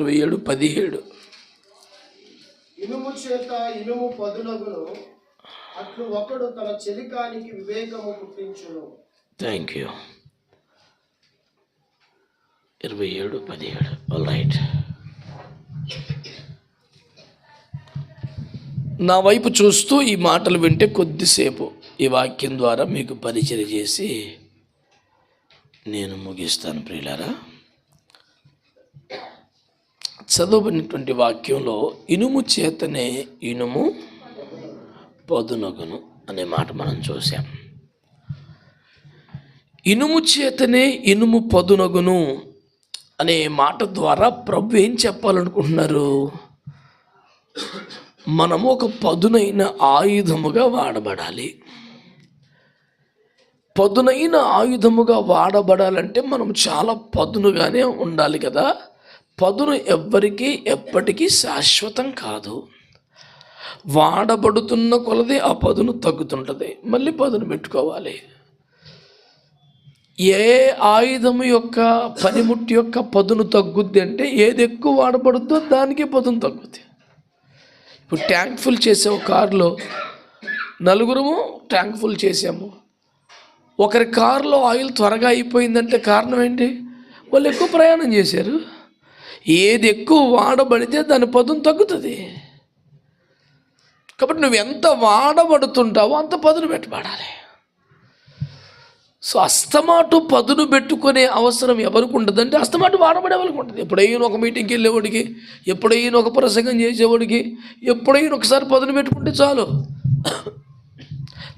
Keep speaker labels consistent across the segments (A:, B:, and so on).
A: 27:17.
B: ఇనుము చేత ఇనుము పదునగును, అట్లు ఒకడు తన చెలికానికి వివేకము పుట్టించును.
A: Thank you. 27:17. All right. నా వైపు చూస్తూ ఈ మాటలు వింటే కొద్దిసేపు ఈ వాక్యం ద్వారా మీకు పరిచయం చేసి నేను ముగిస్తాను ప్రియులారా. చదవబడినటువంటి వాక్యంలో ఇనుము చేతనే ఇనుము పదునగును అనే మాట మనం చూసాం. ఇనుము చేతనే ఇనుము పదునగును అనే మాట ద్వారా ప్రభు ఏం చెప్పాలనుకుంటున్నారు? మనము ఒక పదునైన ఆయుధముగా వాడబడాలి. పదునైన ఆయుధముగా వాడబడాలంటే మనం చాలా పదునుగానే ఉండాలి కదా. పదును ఎవ్వరికీ ఎప్పటికీ శాశ్వతం కాదు. వాడబడుతున్న కొలది ఆ పదును తగ్గుతుంటుంది, మళ్ళీ పదును పెట్టుకోవాలి. ఏ ఆయుధము యొక్క పనిముట్టు యొక్క పదును తగ్గుద్ది అంటే ఏది ఎక్కువ వాడబడుద్దో దానికి పదును తగ్గుద్ది. ఇప్పుడు ట్యాంక్ ఫుల్ చేసాము, కారులో నలుగురము ట్యాంక్ ఫుల్ చేసాము. ఒకరి కారులో ఆయిల్ త్వరగా అయిపోయిందంటే కారణం ఏంటి? వాళ్ళు ఎక్కువ ప్రయాణం చేశారు. ఏది ఎక్కువ వాడబడితే దాని పదును తగ్గుతుంది. కాబట్టి నువ్వు ఎంత వాడబడుతుంటావో అంత పదును పెట్టబడాలి. సో అస్తమాటు పదును పెట్టుకునే అవసరం ఎవరికి ఉంటుందంటే అస్తమాటు వాడబడే వాళ్ళకి ఉంటుంది. ఎప్పుడైనా ఒక మీటింగ్కి వెళ్ళేవాడికి, ఎప్పుడైనా ఒక ప్రసంగం చేసేవాడికి, ఎప్పుడైనా ఒకసారి పదును పెట్టుకుంటే చాలు.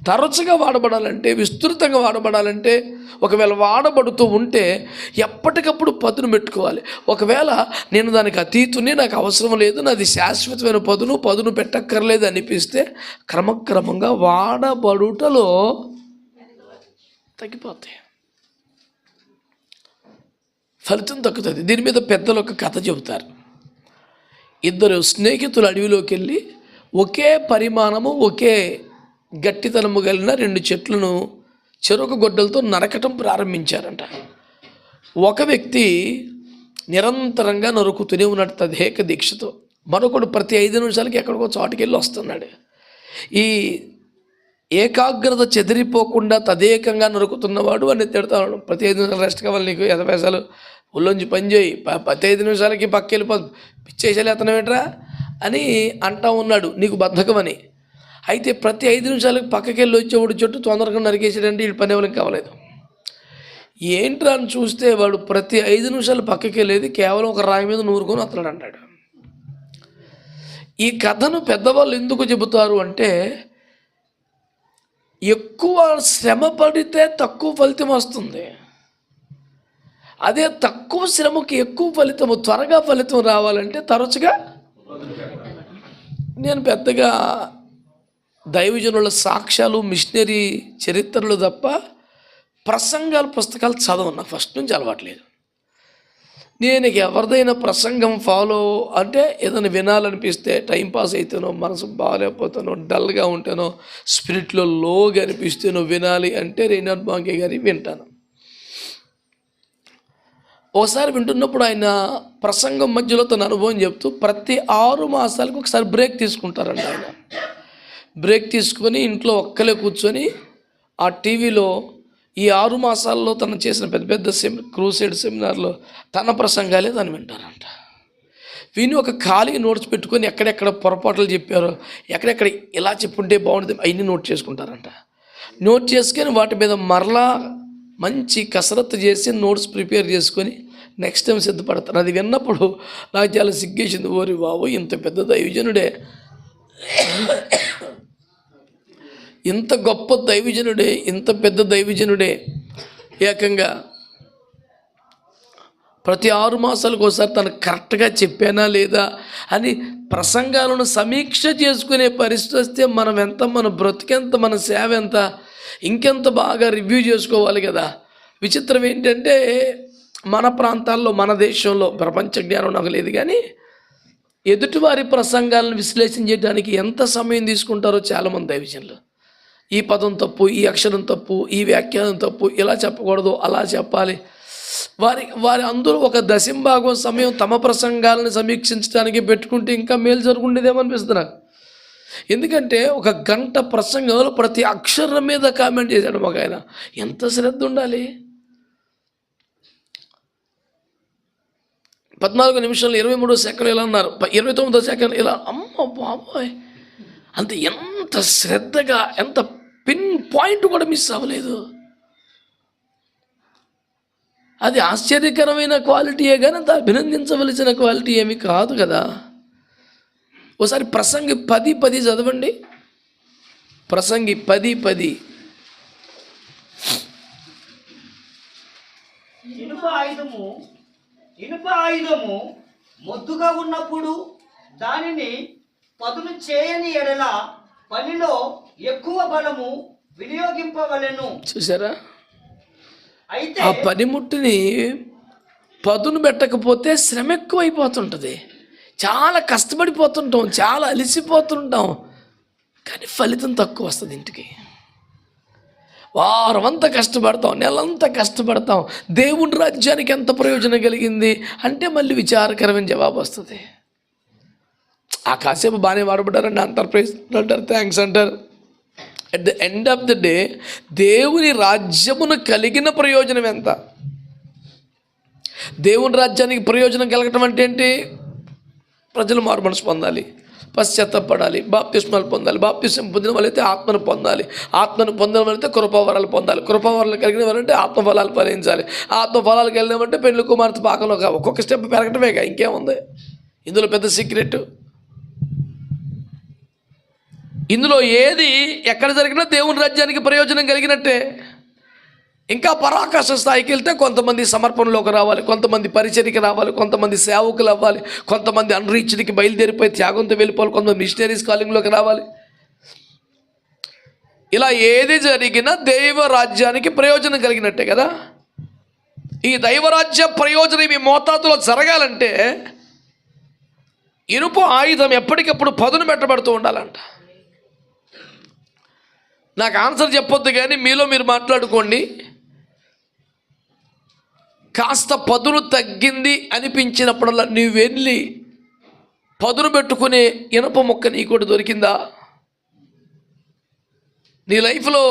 A: తరచుగా వాడబడాలంటే, విస్తృతంగా వాడబడాలంటే, ఒకవేళ వాడబడుతూ ఉంటే ఎప్పటికప్పుడు పదును పెట్టుకోవాలి. ఒకవేళ నేను దానికి అతీతుని, నాకు అవసరం లేదు, నాది శాశ్వతమైన పదును పెట్టక్కర్లేదు అనిపిస్తే క్రమక్రమంగా వాడబడుటలో తగ్గిపోతాయి, ఫలితం తగ్గుతుంది. దీని మీద పెద్దలు ఒక కథ చెబుతారు. ఇద్దరు స్నేహితులు అడవిలోకి వెళ్ళి ఒకే పరిమాణము, ఒకే గట్టితనము కలిగిన 2 చెట్లను చెరుకు గొడ్డలతో నరకటం ప్రారంభించారంట. ఒక వ్యక్తి నిరంతరంగా నరుకుతూనే ఉన్నాడు తదేక దీక్షతో. మరొకడు ప్రతి 5 నిమిషాలకి ఎక్కడికో చోటుకి వెళ్ళి వస్తున్నాడు. ఈ ఏకాగ్రత చెదిరిపోకుండా తదేకంగా నరుకుతున్నవాడు అని తిడతాడు. ప్రతి 5 నిమిషాలు రెస్ట్ కావాలి నీకు, 50 పైసలు ఒళ్ళొంచి పని చేయి, ప్రతి 5 నిమిషాలకి పక్కెళ్ళి పిచ్చేసేలు ఎత్తనమేట్రా అని అంటా ఉన్నాడు, నీకు బద్ధకం అని. అయితే ప్రతి 5 నిమిషాలకి పక్కకెళ్ళి వచ్చేవాడు చెట్టు తొందరగా నరికేసాడంటే వీడి పని ఎవరికి కావలేదు. ఏంట్రా అని చూస్తే వాడు ప్రతి 5 నిమిషాలు పక్కకి వెళ్ళేది కేవలం ఒక రాయి మీద నూరుకొని వస్తాడు అంటాడు. ఈ కథను పెద్దవాళ్ళు ఎందుకు చెబుతారు అంటే, ఎక్కువ శ్రమ పడితే తక్కువ ఫలితం వస్తుంది. అదే తక్కువ శ్రమకి ఎక్కువ ఫలితము, త్వరగా ఫలితం రావాలంటే తరచుగా. నేను పెద్దగా దైవజనుల సాక్ష్యాలు, మిషనరీ చరిత్రలు తప్ప ప్రసంగాల పుస్తకాలు చదవను. ఫస్ట్ నుంచి అలవాట్లేదు. నేను ఎవరిదైనా ప్రసంగం ఫాలో అంటే ఏదైనా వినాలనిపిస్తే, టైంపాస్ అయితేనో, మనసు బాగాలేకపోతానో, డల్గా ఉంటానో, స్పిరిట్లో లోగా అనిపిస్తేనో వినాలి అంటే రేనాడ్ బాంకే గారి వింటాను. ఒకసారి వింటున్నప్పుడు ఆయన ప్రసంగం మధ్యలో తన అనుభవం చెప్తూ ప్రతి 6 మాసాలకు ఒకసారి బ్రేక్ తీసుకుంటారండి. ఆయన బ్రేక్ తీసుకొని ఇంట్లో ఒక్కలే కూర్చొని ఆ టీవీలో ఈ 6 మాసాల్లో తను చేసిన పెద్ద పెద్ద క్రూసేడ్ సెమినార్లో తన ప్రసంగాలే తను వింటారంట. విని ఒక ఖాళీ నోట్స్ పెట్టుకొని ఎక్కడెక్కడ పొరపాట్లు చెప్పారో, ఎక్కడెక్కడ ఇలా చెప్పుంటే బాగుంటుంది అవన్నీ నోట్ చేసుకుంటారంట. నోట్ చేసుకొని వాటి మీద మరలా మంచి కసరత్తు చేసి నోట్స్ ప్రిపేర్ చేసుకొని నెక్స్ట్ టైం సిద్ధపడతారు. అది విన్నప్పుడు నాకు చాలా సిగ్గేసింది. ఓరి బాబు, ఇంత పెద్ద దైవజనుడే, ఇంత గొప్ప దైవజనుడే, ఇంత పెద్ద దైవజనుడే ఏకంగా ప్రతి 6 మాసాలకు ఒకసారి తను కరెక్ట్గా చెప్పానా లేదా అని ప్రసంగాలను సమీక్ష చేసుకునే పరిస్థితి వస్తే మనం ఎంత, మన బ్రతికెంత, మన సేవ ఎంత, ఇంకెంత బాగా రివ్యూ చేసుకోవాలి కదా. విచిత్రం ఏంటంటే మన ప్రాంతాల్లో, మన దేశంలో ప్రపంచ జ్ఞానం నాకు లేదు కానీ ఎదుటివారి ప్రసంగాలను విశ్లేషించడానికి ఎంత సమయం తీసుకుంటారో చాలామంది దైవజనులు. ఈ పదం తప్పు, ఈ అక్షరం తప్పు, ఈ వ్యాఖ్యానం తప్పు, ఇలా చెప్పకూడదు, అలా చెప్పాలి. వారి అందరూ ఒక దశంభాగం సమయం తమ ప్రసంగాలను సమీక్షించడానికి పెట్టుకుంటే ఇంకా మేలు జరుగుండేదేమనిపిస్తుంది నాకు. ఎందుకంటే 1 గంట ప్రసంగంలో ప్రతి అక్షరం మీద కామెంట్ చేశాడు ఒక ఆయన. ఎంత శ్రద్ధ ఉండాలి. 14 నిమిషాలు 23 సెకండ్లు ఇలా అన్నారు, 29 సెకండ్లు ఇలా. అమ్మ బాబోయ్, అంత ఎంత శ్రద్ధగా, ఎంత పిన్ పాయింట్ కూడా మిస్ అవ్వలేదు. అది ఆశ్చర్యకరమైన క్వాలిటీయే కానీ అంత అభినందించవలసిన క్వాలిటీ ఏమీ కాదు కదా. ఒకసారి ప్రసంగి 10:10 చదవండి. ప్రసంగి 10:10.
C: ఇనుప ఆయుధము మొద్దుగా ఉన్నప్పుడు దానిని పదును చేయని ఎడల పనిలో ఎక్కువ బలము వినియోగింపవలెను.
A: చూసారా,
C: అయితే
A: ఆ పనిముట్టుని పదును పెట్టకపోతే శ్రమ ఎక్కువైపోతుంటుంది. చాలా కష్టపడిపోతుంటాం, చాలా అలసిపోతుంటాం, కానీ ఫలితం తక్కువ వస్తుంది. ఇంటికి వారమంతా కష్టపడతాం, నెలంతా కష్టపడతాం, దేవుని రాజ్యానికి ఎంత ప్రయోజనం కలిగింది అంటే మళ్ళీ విచారకరమైన జవాబు వస్తుంది. ఆ కాసేపు బాగానే వాడబడ్డారండి అంటారు, ప్రైజ్ అంటారు, థ్యాంక్స్ అంటారు. At the end of the day దేవుని రాజ్యమును కలిగిన ప్రయోజనం ఎంత? దేవుని రాజ్యానికి ప్రయోజనం కలగటం అంటే ఏంటి? ప్రజలు మారుమనసు పొందాలి, పశ్చాత్తపడాలి, బాప్తిస్మాలు పొందాలి, బాప్తిస్మం పొందిన వాళ్ళైతే ఆత్మను పొందాలి, ఆత్మను పొందిన వాళ్ళైతే కృపావరాలు పొందాలి, కృపావరాలు కలిగిన వాళ్ళంటే ఆత్మఫలాలు ఫలించాలి, ఆత్మఫలాలు కలిగినామంటే పెళ్లి కుమార్తె పాకంలో ఒక్కొక్క స్టెప్ పెరగటమేగా, ఇంకేముంది ఇందులో పెద్ద సీక్రెట్? ఇందులో ఏది ఎక్కడ జరిగినా దేవుని రాజ్యానికి ప్రయోజనం కలిగినట్టే. ఇంకా పరాకాశ స్థాయికి వెళ్తే కొంతమంది సమర్పణలోకి రావాలి, కొంతమంది పరిచర్యకి రావాలి, కొంతమంది సేవకులు అవ్వాలి, కొంతమంది అన్రీచ్డ్కి బయలుదేరిపోయి త్యాగంతో వెళ్ళిపోవాలి, కొంతమంది మిషనరీస్ కాలింగ్లోకి రావాలి. ఇలా ఏది జరిగినా దైవ రాజ్యానికి ప్రయోజనం కలిగినట్టే కదా. ఈ దైవరాజ్య ప్రయోజనం ఈ మోతాదులో జరగాలంటే ఇనుప ఆయుధం ఎప్పటికప్పుడు పదును పెట్టబడుతూ ఉండాలంట. నాకు ఆన్సర్ చెప్పొద్దు కానీ మీలో మీరు మాట్లాడుకోండి. కాస్త పదును తగ్గింది అనిపించినప్పుడల్లా నువ్వు వెళ్ళి పదును పెట్టుకునే ఇనప మొక్క నీ కూడా దొరికిందా? నీ లైఫ్లో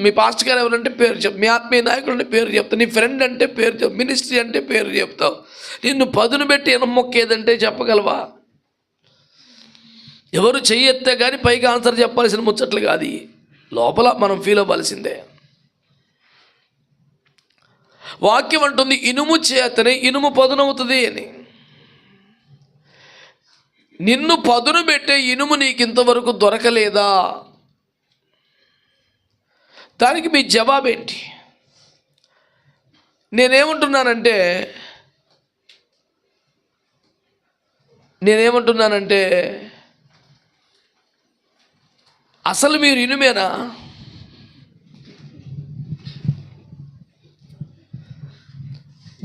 A: మీ పాస్టర్ గారు ఎవరంటే పేరు చెప్తావు, మీ ఆత్మీయ నాయకుడు అంటే పేరు చెప్తావు, నీ ఫ్రెండ్ అంటే పేరు చెప్తావు, మినిస్ట్రీ అంటే పేరు చెప్తావు. నిన్ను పదును పెట్టి ఇనప మొక్క ఏదంటే చెప్పగలవా? ఎవరు చెయ్యెత్తే కానీ పైగా ఆన్సర్ చెప్పాల్సిన ముచ్చట్లు కాదు, లోపల మనం ఫీల్ అవ్వాల్సిందే. వాక్యం అంటుంది ఇనుము చేతనే ఇనుము పదునవుతుంది అని. నిన్ను పదును పెట్టే ఇనుము నీకు ఇంతవరకు దొరకలేదా? దానికి మీ జవాబేంటి? నేనేమంటున్నానంటే అసలు మీరు ఇనుమేనా?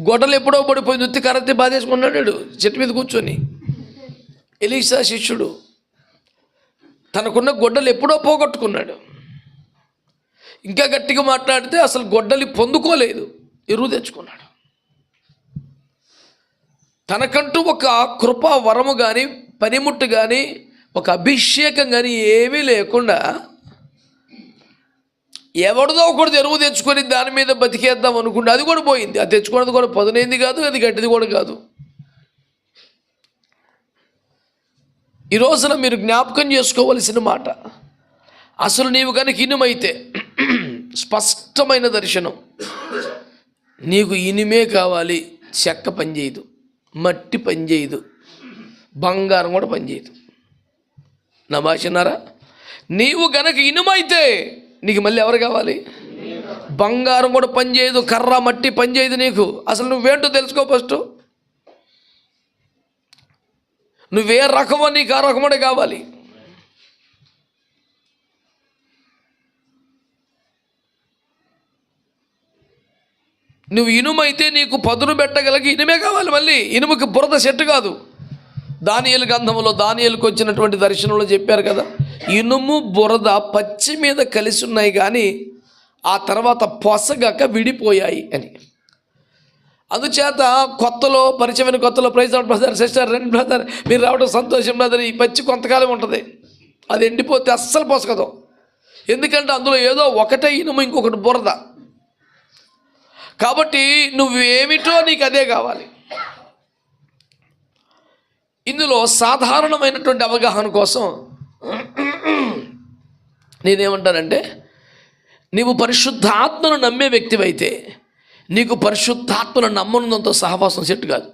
A: గొడ్డలు ఎప్పుడో పడిపోయి నొత్తి కరెత్తి బాధేసుకున్నాడు చెట్టు మీద కూర్చొని. ఎలీషా శిష్యుడు తనకున్న గొడ్డలు ఎప్పుడో పోగొట్టుకున్నాడు. ఇంకా గట్టిగా మాట్లాడితే అసలు గొడ్డలి పొందుకోలేదు, ఎరువు తెచ్చుకున్నాడు. తనకంటూ ఒక కృపా వరము కానీ, పనిముట్టు కానీ, ఒక అభిషేకం కానీ ఏమీ లేకుండా ఎవరిదో ఒకటి ఎరువు తెచ్చుకొని దాని మీద బతికేద్దాం అనుకుంటే అది కూడా పోయింది. అది తెచ్చుకున్నది కూడా పదునైంది కాదు, అది గట్టిది కూడా కాదు. ఈ రోజున మీరు జ్ఞాపకం చేసుకోవలసిన మాట, అసలు నీవు కనుక ఇనుమైతే స్పష్టమైన దర్శనం, నీకు ఇనుమే కావాలి, చెక్క పనిచేయదు, మట్టి పనిచేయదు, బంగారం కూడా పనిచేయదు. నా భాషన్నారా? నీవు గనక ఇనుమైతే నీకు మళ్ళీ ఎవరు కావాలి? బంగారం కూడా పనిచేయదు, కర్ర మట్టి పనిచేయదు నీకు. అసలు నువ్వేంటో తెలుసుకో ఫస్ట్. నువ్వే రకమో నీకు ఆ రకముడే కావాలి. నువ్వు ఇనుమైతే నీకు పదును పెట్టగలిగి ఇనుమే కావాలి. మళ్ళీ ఇనుముకి బురద సెట్టు కాదు. దానియేలు గ్రంథంలో దానియేలుకు వచ్చినటువంటి దర్శనంలో చెప్పారు కదా, ఇనుము బురద పచ్చి మీద కలిసి ఉన్నాయి కానీ ఆ తర్వాత పొసగక విడిపోయాయి అని. అందుచేత కొత్తలో పరిచయమైన కొత్తలో ప్రైజ్ అవుట్ బ్రదర్ సిస్టర్ రండి బ్రదర్ మీరు రావడం సంతోషం బ్రదర్, ఈ పచ్చి కొంతకాలం ఉంటుంది, అది ఎండిపోతే అస్సలు పోసకదు. ఎందుకంటే అందులో ఏదో ఒకటే ఇనుము ఇంకొకటి బురద. కాబట్టి నువ్వు ఏమిటో నీకు అదే కావాలి. ఇందులో సాధారణమైనటువంటి అవగాహన కోసం నేనేమంటానంటే, నీవు పరిశుద్ధాత్మను నమ్మే వ్యక్తివైతే నీకు పరిశుద్ధాత్మను నమ్మనంతో సహవాసం సెట్ కాదు.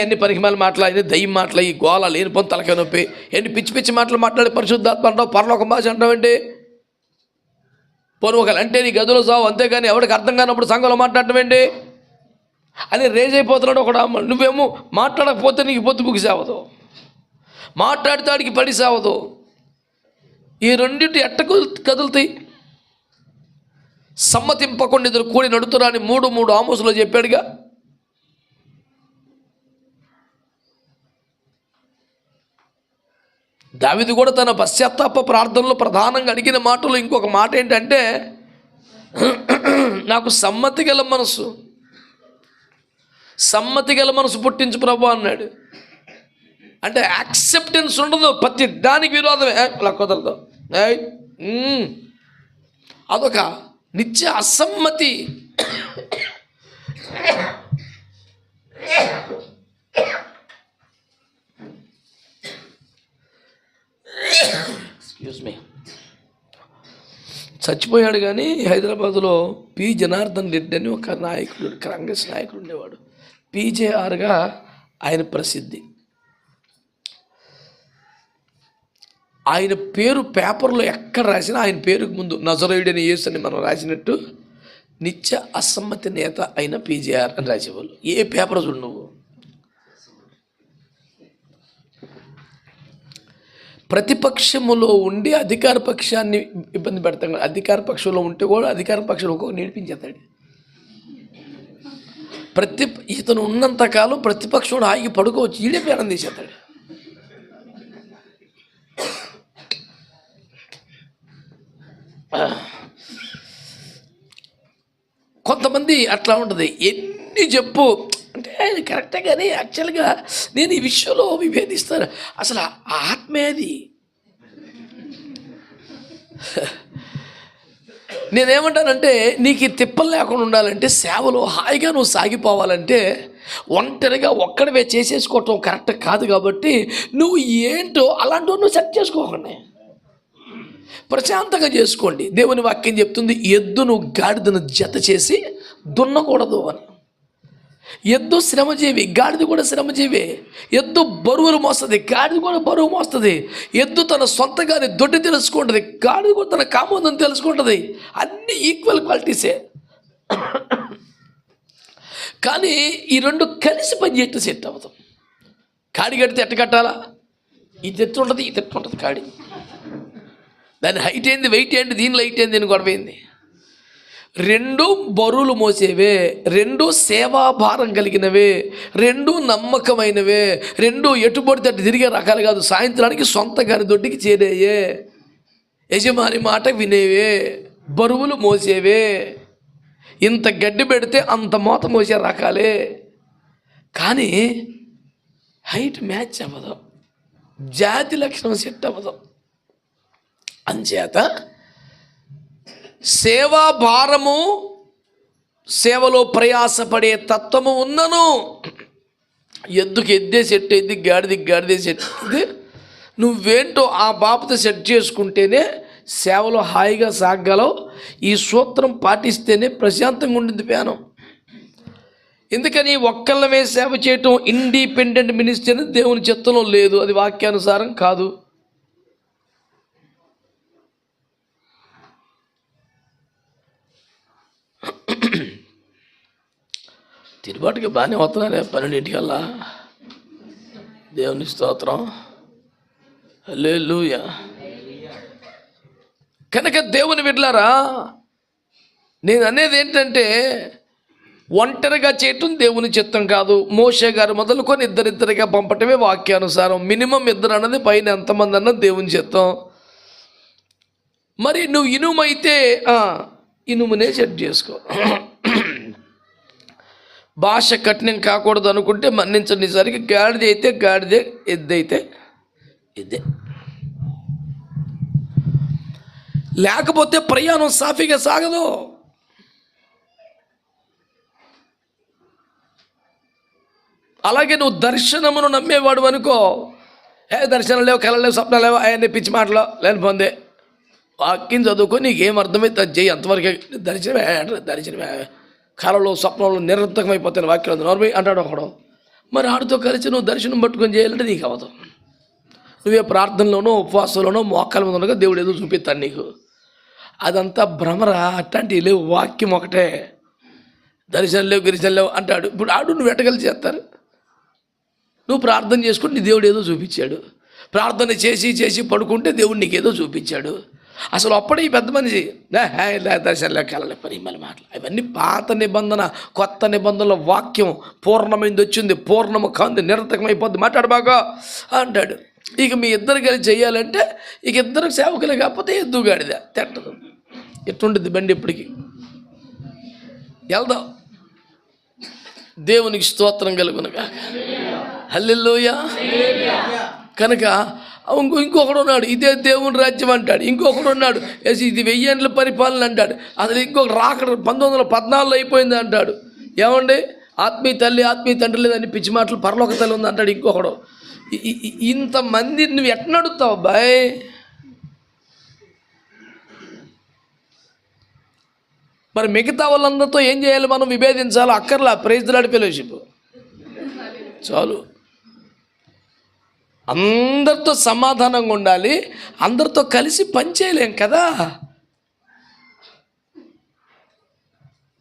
A: ఎన్ని పనికిమాల మాటలు, దయ్యం మాటలు, ఈ గోళ లేని పని తలకాయ నొప్పి, ఎన్ని పిచ్చి పిచ్చి మాటలు మాట్లాడి పరిశుద్ధాత్మ అంటావు, పరలోక భాష అంటావేంటి? పోను ఒకళ్ళు అంటే నీ గదిలో సావు, అంతేగాని ఎవరికి అర్థం కానప్పుడు సంఘంలో మాట్లాడటం ఏంటి అని రేజ్ అయిపోతున్నాడు ఒకడు. నువ్వేమో మాట్లాడకపోతే నీకు పొద్దు బుక్కి సావదు, మాట్లాడితే ఆడికి పడి సావదు. ఈ రెండింటి ఎట్ట కదులుతాయి? సమ్మతింపకుండా ఇద్దరు కూడి నడుతురా అని 3 ఆమోసులో చెప్పాడుగా. దావీదు కూడా తన పశ్చాత్తాప ప్రార్థనలో ప్రధానంగా అడిగిన మాటలు ఇంకొక మాట ఏంటంటే, నాకు సమ్మతి గల మనసు పుట్టించు ప్రభు అన్నాడు. అంటే యాక్సెప్టెన్స్ ఉండదు, ప్రతి దానికి విరోధమే, అలా కుదరదు, అదొక నిత్య అసమ్మతి. Excuse me. చచ్చిపోయాడు కానీ హైదరాబాదులో పి జనార్దన్ రెడ్డి అని ఒక నాయకుడు, కాంగ్రెస్ నాయకుడు ఉండేవాడు. PJRగా ఆయన ప్రసిద్ధి. ఆయన పేరు పేపర్లో ఎక్కడ రాసినా ఆయన పేరుకు ముందు నజరేయుడని యేసు అని మనం రాసినట్టు నిత్య అసమ్మతి నేత అయిన PJR అని రాసేవాళ్ళు. ఏ పేపర్ చూడు నువ్వు. ప్రతిపక్షములో ఉండి అధికార పక్షాన్ని ఇబ్బంది పెడతాం. అధికార పక్షంలో ఉంటే కూడా అధికార పక్షంలో ఒక్కొక్క నేర్పించేస్తాడు. ఇతను ఉన్నంతకాలం ప్రతిపక్షం ఆగి పడుకోవచ్చు, ఈడే పేరం తీసేస్తాడు. కొంతమంది అట్లా ఉంటుంది. ఎన్ని చెప్పు అంటే కరెక్టే, కానీ యాక్చువల్గా నేను ఈ విషయంలో విభేదిస్తాను. అసలు ఆత్మేది. నేనేమంటానంటే, నీకు ఈ తిప్పలు లేకుండా ఉండాలంటే, సేవలో హాయిగా నువ్వు సాగిపోవాలంటే ఒంటరిగా ఒక్కడవే చేసేసుకోవటం కరెక్ట్ కాదు. కాబట్టి నువ్వు ఏంటో అలాంటి నువ్వు సెట్ చేసుకోకండి, ప్రశాంతంగా చేసుకోండి. దేవుని వాక్యం చెప్తుంది, ఎద్దును గాడిదను జత చేసి దున్నకూడదు అని. ఎద్దు శ్రమజీవి, గాడిద కూడా శ్రమజీవి. ఎద్దు బరువులు మోస్తుంది, గాడిద కూడా బరువు మోస్తుంది. ఎద్దు తన సొంతగానే దొడ్డి తెలుసుకుంటుంది, గాడిద కూడా తన కామోదని తెలుసుకుంటుంది. అన్ని ఈక్వల్ క్వాలిటీసే. కానీ ఈ రెండు కలిసి పనిచేస్తే సెట్ అవుతాం. కాడి కడితే ఎట్ట కట్టాలా? ఇది ఎత్తు ఉంటుంది, ఇది ఎత్తు ఉంటుంది. కాడి దాని హైట్ ఏంది, వెయిట్ ఏంది, దీనిలో హైట్ ఏంది అని గొడవైంది. రెండు బరువులు మోసేవే, రెండు సేవాభారం కలిగినవే, రెండు నమ్మకమైనవే, రెండు ఎటుబడితే అటు తిరిగే రకాలు కాదు. సాయంత్రానికి సొంత గారి దొడ్డికి చేరేయే, యజమాని మాట వినేవే, బరువులు మోసేవే. ఇంత గడ్డి పెడితే అంత మోత మోసే రకాలే. కానీ హైట్ మ్యాచ్ అవ్వదు, జాతి లక్షణం సెట్ అవ్వదు. అంచేత సేవా భారము, సేవలో ప్రయాసపడే తత్వము ఉన్నను. ఎద్దుకి ఎద్దే సెట్ అయింది, గాడిదే సెట్ అయింది. నువ్వేంటో ఆ బాబుతో సెట్ చేసుకుంటేనే సేవలో హాయిగా సాగగలవు. ఈ సూత్రం పాటిస్తేనే ప్రశాంతంగా ఉండింది ప్యానం. ఎందుకని ఒక్కళ్ళమే సేవ చేయటం ఇండిపెండెంట్ మినిస్ట్రీ అనేది దేవుని చిత్తంలో లేదు, అది వాక్యానుసారం కాదు. తిరుబాటుకి బాగానే వస్తున్నారే 12 దేవుని స్తోత్రం, హల్లెలూయా. కనుక దేవుని బిడ్డలారా, నేను అనేది ఏంటంటే, ఒంటరిగా చేయటం దేవుని చిత్తం కాదు. మోషే గారు మొదలుకొని ఇద్దరిద్దరిగా పంపటమే వాక్యానుసారం. మినిమం 2 అన్నది, పైన ఎంతమంది అన్నది దేవుని చిత్తం. మరి నువ్వు ఇనుమైతే ఇనుమునే సెట్ చేసుకో. భాష కఠినం కాకూడదు అనుకుంటే మన్నించండి. సరికి గాడిద అయితే గాడిదే, ఎద్దైతే ఎద్దే. లేకపోతే ప్రయాణం సాఫీగా సాగదు. అలాగే నువ్వు దర్శనమును నమ్మేవాడు అనుకో, దర్శనం లేవు, కళ లేవు, స్వప్నాలు లేవు, అవన్నీ పిచ్చి మాటలు లేని పొందే. వాక్యం చదువుకొని నీకేం అర్థమైతే అది చెయ్యి. అంతవరకే దర్శనమే. కళలో స్వప్నంలో నిరర్థకమైపోతాను వాక్యం నోర్మై అంటాడు ఒకడు. మరి ఆడితో కలిసి నువ్వు దర్శనం పట్టుకొని చేయాలంటే నీకు అవ్వదు. నువ్వే ప్రార్థనలోనో ఉపవాసంలోనో మోకాల మీద ఉండగా దేవుడు ఏదో చూపిస్తాడు నీకు. అదంతా భ్రమరా. అట్లాంటివి లేవు. వాక్యం ఒకటే. దర్శనం లేవు, గిరిజన లేవు అంటాడు. ఇప్పుడు నువ్వు ఎట్టగలిసి చేస్తారు. నువ్వు ప్రార్థన చేసుకుంటే నీ దేవుడు ఏదో చూపించాడు. ప్రార్థన చేసి పడుకుంటే దేవుడు నీకేదో చూపించాడు. అసలు అప్పుడే ఈ పెద్ద మనిషి దర్శనంలోకి వెళ్ళలే పని మళ్ళీ మాటలు. అవన్నీ పాత నిబంధన. కొత్త నిబంధనలో వాక్యం పూర్ణమైంది వచ్చింది, పూర్ణము కాంది, నిరర్థకమైపోద్ది, మాట్లాడు బాగా అంటాడు. ఇక మీ ఇద్దరు కలిసి చెయ్యాలంటే ఇక ఇద్దరు సేవకులే కాకపోతే ఎద్దుగాడిదా తిట్టదు. ఎట్టుంటుంది బండి ఇప్పటికి. వెళ్దాం. దేవునికి స్తోత్రం కలుగునుగా. హల్లెలూయా. కనుక ఇంకొకడు ఉన్నాడు, ఇదే దేవుని రాజ్యం అంటాడు. ఇంకొకడు ఉన్నాడు, ఇది 1000 ఏళ్ళ పరిపాలన అంటాడు. అసలు ఇంకొక రాకడ 1914 అయిపోయింది అంటాడు. ఏమండి, ఆత్మీయ తల్లి ఆత్మీయ తండ్రి లేదని పిచ్చి మాటలు, పరలోక తల్లి ఉంది అంటాడు ఇంకొకడు. ఇంతమంది నువ్వు ఎట్లా నడుస్తావు అబ్బాయి? మరి మిగతా వాళ్ళందరితో ఏం చేయాలి? మనం విభేదించాలి. అక్కర్లా. ప్రైజ్ ది లార్డ్ ఫెలోషిప్ చాలు. అందరితో సమాధానంగా ఉండాలి. అందరితో కలిసి పనిచేయలేం కదా.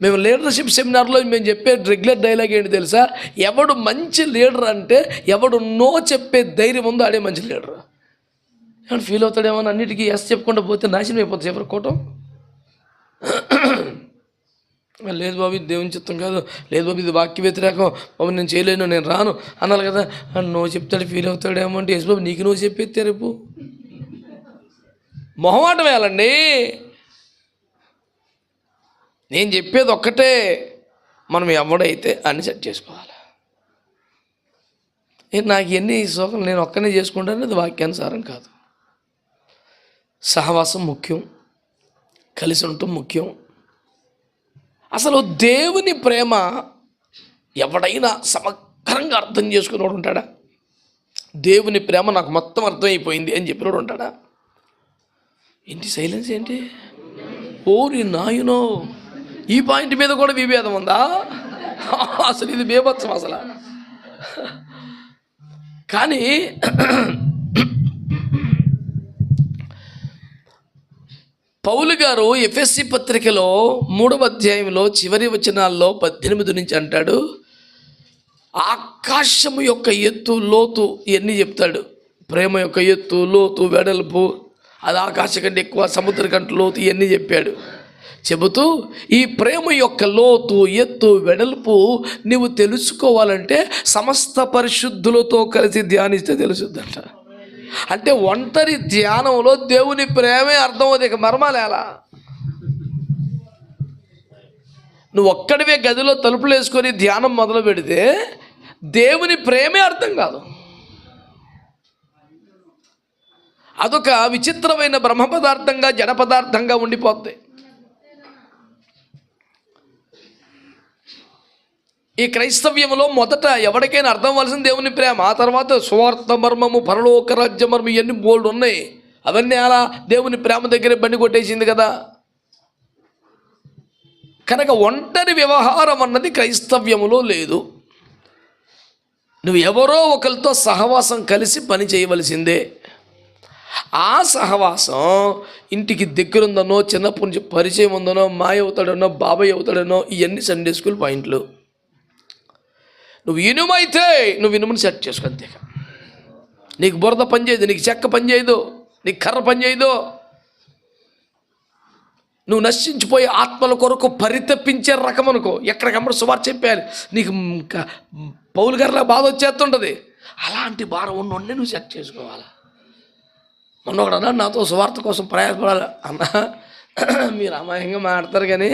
A: మేము లీడర్షిప్ సెమినార్లో మేము చెప్పే రెగ్యులర్ డైలాగ్ ఏంటి తెలుసా? ఎవడు మంచి లీడర్ అంటే ఎవడు నో చెప్పే ధైర్యం ఉందో ఆడే మంచి లీడర్. ఏమన్నా ఫీల్ అవుతాడేమో, అన్నిటికీ ఎస్ చెప్పకుండా పోతే నాశనం అయిపోతుంది ఎవరి కోటం. లేదు బాబు ఇది దేవుని చిత్తం కాదు, లేదు బాబు ఇది వాక్య వ్యతిరేకం, బాబు నేను చేయలేను, నేను రాను అనాలి కదా. నువ్వు చెప్తాడు ఫీల్ అవుతాడేమో అంటే, ఎస్ బాబు నీకు నువ్వు చెప్పేస్తే రేపు మొహమాటం వేయాలండి. నేను చెప్పేది ఒక్కటే, మనం ఎవడైతే అన్ని సెట్ చేసుకోవాలి. నాకు ఎన్ని సోకలు నేను ఒక్కనే చేసుకుంటాను, అది వాక్యానుసారం కాదు. సహవాసం ముఖ్యం, కలిసి ఉండటం ముఖ్యం. అసలు దేవుని ప్రేమ ఎవడైనా సమగ్రంగా అర్థం చేసుకునేవాడు ఉంటాడా? దేవుని ప్రేమ నాకు మొత్తం అర్థమైపోయింది అని చెప్పినోడు ఉంటాడా? ఏంటి సైలెన్స్ ఏంటి? ఓరి నాయనో, ఈ పాయింట్ మీద కూడా విభేదం ఉందా? అసలు ఇది బేబత్సం అసలు. కానీ పౌలు గారు ఎఫెసీ పత్రికలో 3వ అధ్యాయంలో చివరి వచనాల్లో 18 నుంచి అంటాడు, ఆకాశము యొక్క ఎత్తు లోతు ఇవన్నీ చెప్తాడు. ప్రేమ యొక్క ఎత్తు లోతు వెడల్పు, అది ఆకాశం కంటే ఎక్కువ, సముద్రం కంటే లోతు, ఇవన్నీ చెప్పాడు. చెబుతూ ఈ ప్రేమ యొక్క లోతు ఎత్తు వెడల్పు నువ్వు తెలుసుకోవాలంటే సమస్త పరిశుద్ధులతో కలిసి ధ్యానిస్తే తెలుసుద్దంట. అంటే ఒంటరి ధ్యానంలో దేవుని ప్రేమే అర్థమవుతుంది. ఇక మర్మాలు ఎలా? నువ్వు ఒక్కడివే గదిలో తలుపులు వేసుకొని ధ్యానం మొదలు పెడితే దేవుని ప్రేమే అర్థం కాదు. అదొక విచిత్రమైన బ్రహ్మ పదార్థంగా జడ పదార్థంగా ఉండిపోద్ది. ఈ క్రైస్తవ్యంలో మొదట ఎవరికైనా అర్థం అవ్వాల్సిన దేవుని ప్రేమ, ఆ తర్వాత స్వార్థ మర్మము, పరలోక రాజ్య మర్మం, ఇవన్నీ బోల్డ్ ఉన్నాయి. అవన్నీ అలా దేవుని ప్రేమ దగ్గరే బండి కొట్టేసింది కదా. కనుక ఒంటరి వ్యవహారం అన్నది క్రైస్తవ్యములో లేదు. నువ్వు ఎవరో ఒకరితో సహవాసం కలిసి పని చేయవలసిందే. ఆ సహవాసం ఇంటికి దగ్గరుందనో, చిన్నప్పటి నుంచి పరిచయం ఉందనో, మాయ అవుతాడనో, బాబాయ్ అవుతాడనో, ఇవన్నీ సండే స్కూల్ పాయింట్లు. నువ్వు ఇనుమైతే నువ్వు ఇనుముని సెట్ చేసుకో అంతే. నీకు బురద పని చేయదు, నీకు చెక్క పని చేయదు, నీకు కర్ర పని చేయదు. నువ్వు నశించిపోయే ఆత్మల కొరకు పరితపించే రకం అనుకో. ఎక్కడికమ్మడు సువార్త చెప్పాలి, నీకు పౌలు గారిలా బాధ వచ్చేస్తుంటుంది. అలాంటి భారం ఉన్నోడినే నువ్వు సెట్ చేసుకోవాలి. మొన్న ఒకడు అన్నాడు నాతో, సువార్త కోసం ప్రయాసపడాలి అన్నా. మీరు అమాయంగా మాట్లాడతారు కానీ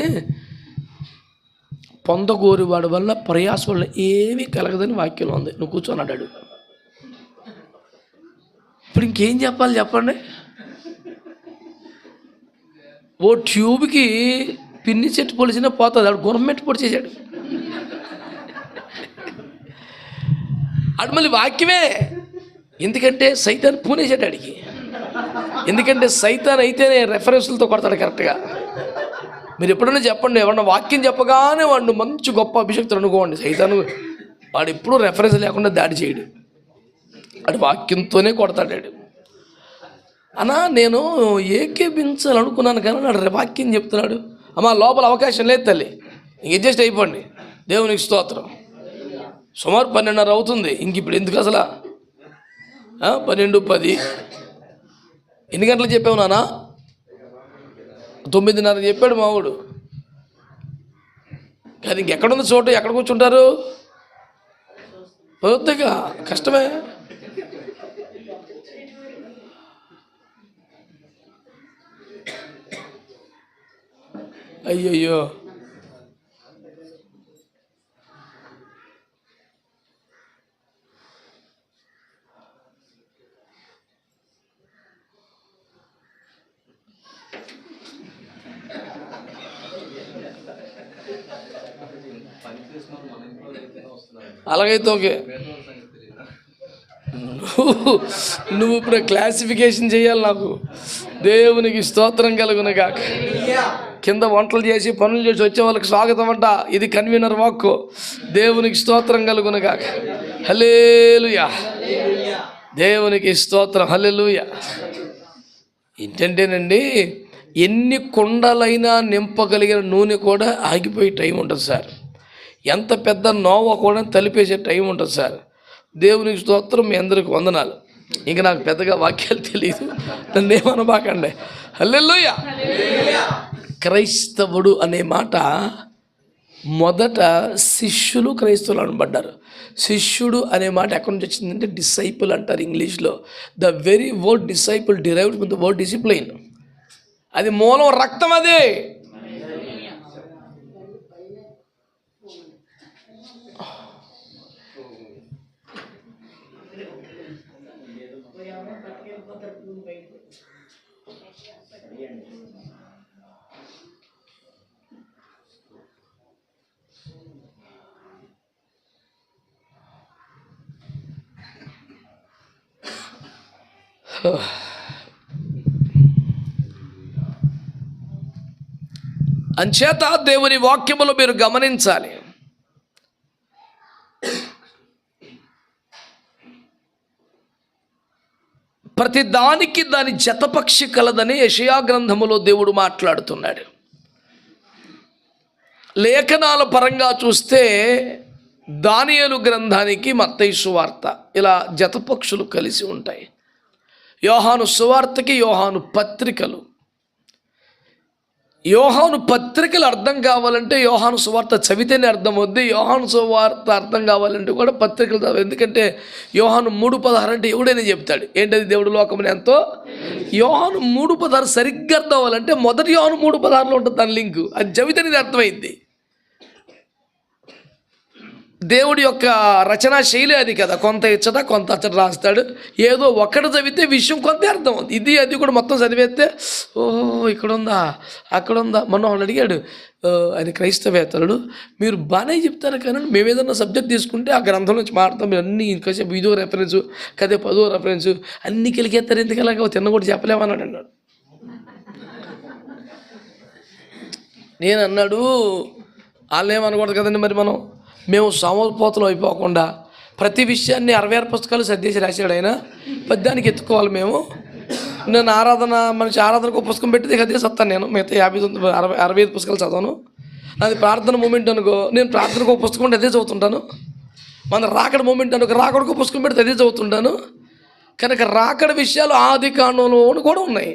A: పొందగోరువాడి వల్ల ప్రయాస వల్ల ఏమీ కలగదని వాక్యంలో ఉంది. నువ్వు కూర్చొని అన్నాడు. ఇప్పుడు ఇంకేం చెప్పాలి చెప్పండి? ఓ ట్యూబ్కి పిన్ని చెట్టు పొడిచినా పోతుంది, ఆడు గవర్నమెంట్ పొడి చేశాడు. ఆడు మళ్ళీ వాక్యమే. ఎందుకంటే సైతాన్ పూనేశాడు ఆడికి. ఎందుకంటే సైతాన్ అయితేనే రెఫరెన్స్లతో కొడతాడు కరెక్ట్గా. మీరు ఎప్పుడైనా చెప్పండి, ఎవరన్నా వాక్యం చెప్పగానే వాడు మంచి గొప్ప అభిషక్తులు అనుకోండి, సైతాను వాడు ఎప్పుడూ రెఫరెన్స్ లేకుండా దాడి చేయడు, వాడు వాక్యంతోనే కొడతాడాడు. అన్నా నేను ఏకేపించాలనుకున్నాను కానీ నాడు వాక్యం చెప్తున్నాడు. అమ్మా లోపల అవకాశం లేదు తల్లి, అడ్జస్ట్ అయిపోండి. దేవునికి స్తోత్రం. సుమారు 12:30 అవుతుంది. ఇంక ఇప్పుడు ఎందుకు అసలు 12:10. ఎన్ని గంటలకు చెప్పావు నాన్న? 9:30 చెప్పాడు మావాడు. కానీ ఇంకెక్కడుంది చోటు? ఎక్కడ కూర్చుంటారు? వద్దుగా, కష్టమే. అయ్యయ్యో, అలాగైతే ఓకే. నువ్వు ఇప్పుడు క్లాసిఫికేషన్ చేయాలి నాకు. దేవునికి స్తోత్రం కలుగునగాక. కింద వంటలు చేసి పనులు చేసి వచ్చే వాళ్ళకి స్వాగతం అంట. ఇది కన్వీనర్ వాక్కు. దేవునికి స్తోత్రం కలుగునగాక. హల్లెలూయా. దేవునికి స్తోత్రం. హల్లెలూయా. ఏంటంటేనండి, ఎన్ని కుండలైనా నింపగలిగిన నూనె కూడా ఆగిపోయే టైం ఉంటుంది సార్. ఎంత పెద్ద నోవ కూడా తలిపేసే టైం ఉంటుంది సార్. దేవునికి స్తోత్రం. మీ అందరికి వందనాలు. ఇంకా నాకు పెద్దగా వాక్యాలు తెలియదు, నన్ను ఏమనబాకండి. హల్లెలూయా. క్రైస్తవుడు అనే మాట మొదట శిష్యులు క్రైస్తవులు అనబడ్డారు. శిష్యుడు అనే మాట ఎక్కడి నుంచి వచ్చిందంటే డిసైపుల్ అంటారు ఇంగ్లీష్లో. The very word disciple derived from the word discipline. అది మూలం, రక్తం అదే. అంచేత దేవుని వాక్యములు మీరు గమనించాలి. ప్రతి దానికి దాని జతపక్షి కలదని యెషయా గ్రంథములో దేవుడు మాట్లాడుతున్నాడు. లేఖనాల పరంగా చూస్తే దానియేలు గ్రంథానికి మత్తయి సువార్త ఇలా జతపక్షులు కలిసి ఉంటాయి. యోహాను సువార్తకి యోహాను పత్రికలు. యోహాను పత్రికలు అర్థం కావాలంటే యోహాను సువార్త చదివితేనే అర్థం అవుద్ది. యోహాను సువార్త అర్థం కావాలంటే కూడా పత్రికలు చదవాలి. ఎందుకంటే యోహాను 3:16 అంటే ఎవడైనా చెప్తాడు. ఏంటది? దేవుడు లోకముని ఎంతో. యోహాను 3:16 సరిగ్గా అర్థం అవ్వాలంటే మొదటి యోహాను 3:16లో ఉంటుంది దాని లింకు. అది చదివితేనే అర్థమైంది. దేవుడి యొక్క రచనా శైలి అది కదా. కొంత ఇచ్చట కొంత అచ్చట రాస్తాడు. ఏదో ఒక్కటి చదివితే విషయం కొంత అర్థం అవుతుంది. ఇది అది కూడా మొత్తం చదివేస్తే ఓహో ఇక్కడ ఉందా అక్కడ ఉందా. మొన్న వాళ్ళు అడిగాడు, ఆయన క్రైస్తవేత్తరుడు, మీరు బాగానే చెప్తారు కానీ మేము ఏదన్నా సబ్జెక్ట్ తీసుకుంటే ఆ గ్రంథం నుంచి మాట్లాడతాం, మీరు అన్నీ ఇంకోసేపు 5వ రెఫరెన్సు కదే 10వ రెఫరెన్సు అన్నీ కెలికేస్తారు, ఎందుకలాగా తిన్న కూడా చెప్పలేమన్నాడు అన్నాడు. నేను అన్నాడు, వాళ్ళు ఏమనకూడదు కదండి మరి. మేము సోమపోతలు అయిపోకుండా ప్రతి విషయాన్ని 66 పుస్తకాలు సర్దేసి రాశాడు ఆయన. పద్యానికి ఎత్తుకోవాలి మేము. నేను మనిషి ఆరాధనకు ఒక పుస్తకం పెట్టి అదే చదువుతాను. నేను మిగతా 65 పుస్తకాలు చదవను. నాది ప్రార్థన మూమెంట్ అనుకో, నేను ప్రార్థనకు ఒక పుస్తకం పెట్టి అదే చదువుతుంటాను. మన రాకడ మూమెంట్ అనుకో, రాకడకు పుస్తకం పెడితే అదే చదువుతుంటాను. కనుక రాకడ విషయాలు ఆది కాండంలో కూడా ఉన్నాయి.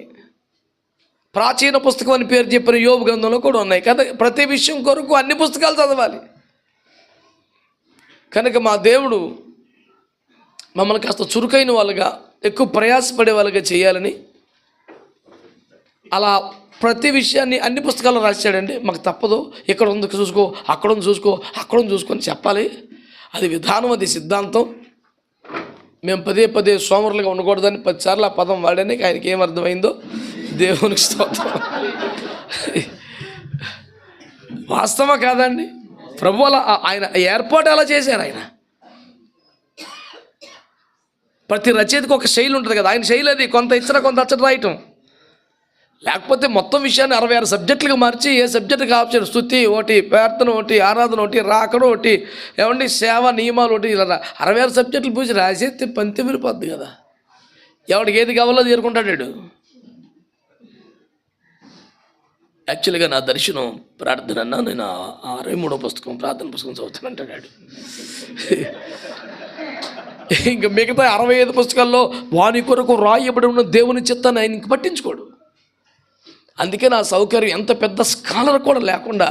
A: ప్రాచీన పుస్తకం అని పేరు చెప్పిన యోబు గ్రంథంలో కూడా ఉన్నాయి కదా. ప్రతి విషయం కొరకు అన్ని పుస్తకాలు చదవాలి. కనుక మా దేవుడు మమ్మల్ని కాస్త చురుకైన వాళ్ళుగా, ఎక్కువ ప్రయాసపడే వాళ్ళుగా చేయాలని అలా ప్రతి విషయాన్ని అన్ని పుస్తకాల్లో రాశాడండి. మాకు తప్పదు, ఇక్కడ ఉంది చూసుకో, అక్కడ ఉంది చూసుకో, అక్కడ ఉంది చూసుకొని చెప్పాలి. అది విధానం, అది సిద్ధాంతం. మేము పదే పదే సోమరులుగా ఉండకూడదని 10 సార్లు ఆ పదం వాడానికి ఆయనకి ఏమర్థమైందో దేవునికి స్తోత్రం. వాస్తవమా కాదండి? ప్రభు అలా ఆయన ఏర్పాటు అలా చేశారు. ఆయన ప్రతి రచయితకు ఒక శైలి ఉంటుంది కదా, ఆయన శైలి అది. కొంత ఇచ్చట కొంత అచ్చట రాయటం. లేకపోతే మొత్తం విషయాన్ని 66 సబ్జెక్టులుగా మార్చి ఏ సబ్జెక్టుకి ఆప్షన్, స్తుతి ఒకటి, ప్రార్థన ఒకటి, ఆరాధన ఒకటి, రాకడ ఒకటి, ఏమండి సేవ నియమాలు ఒకటి, ఇలా 66 సబ్జెక్టులు పూసి రాసేస్తే పంతి విరిపోద్ది కదా. ఎవడికి ఏది కావాలో చేరుకుంటాడు. యాక్చువల్గా నా దర్శనం ప్రార్థన అన్నా, నేను 63వ పుస్తకం ప్రార్థన పుస్తకం చదువుతానంటాడు. ఇంకా మిగతా 65 పుస్తకాల్లో వాని కొరకు రాయబడి ఉన్న దేవుని చిత్తాన్ని ఆయన ఇంక పట్టించుకోడు. అందుకే నా సౌకర్యం ఎంత పెద్ద స్కాలర్ కూడా లేకుండా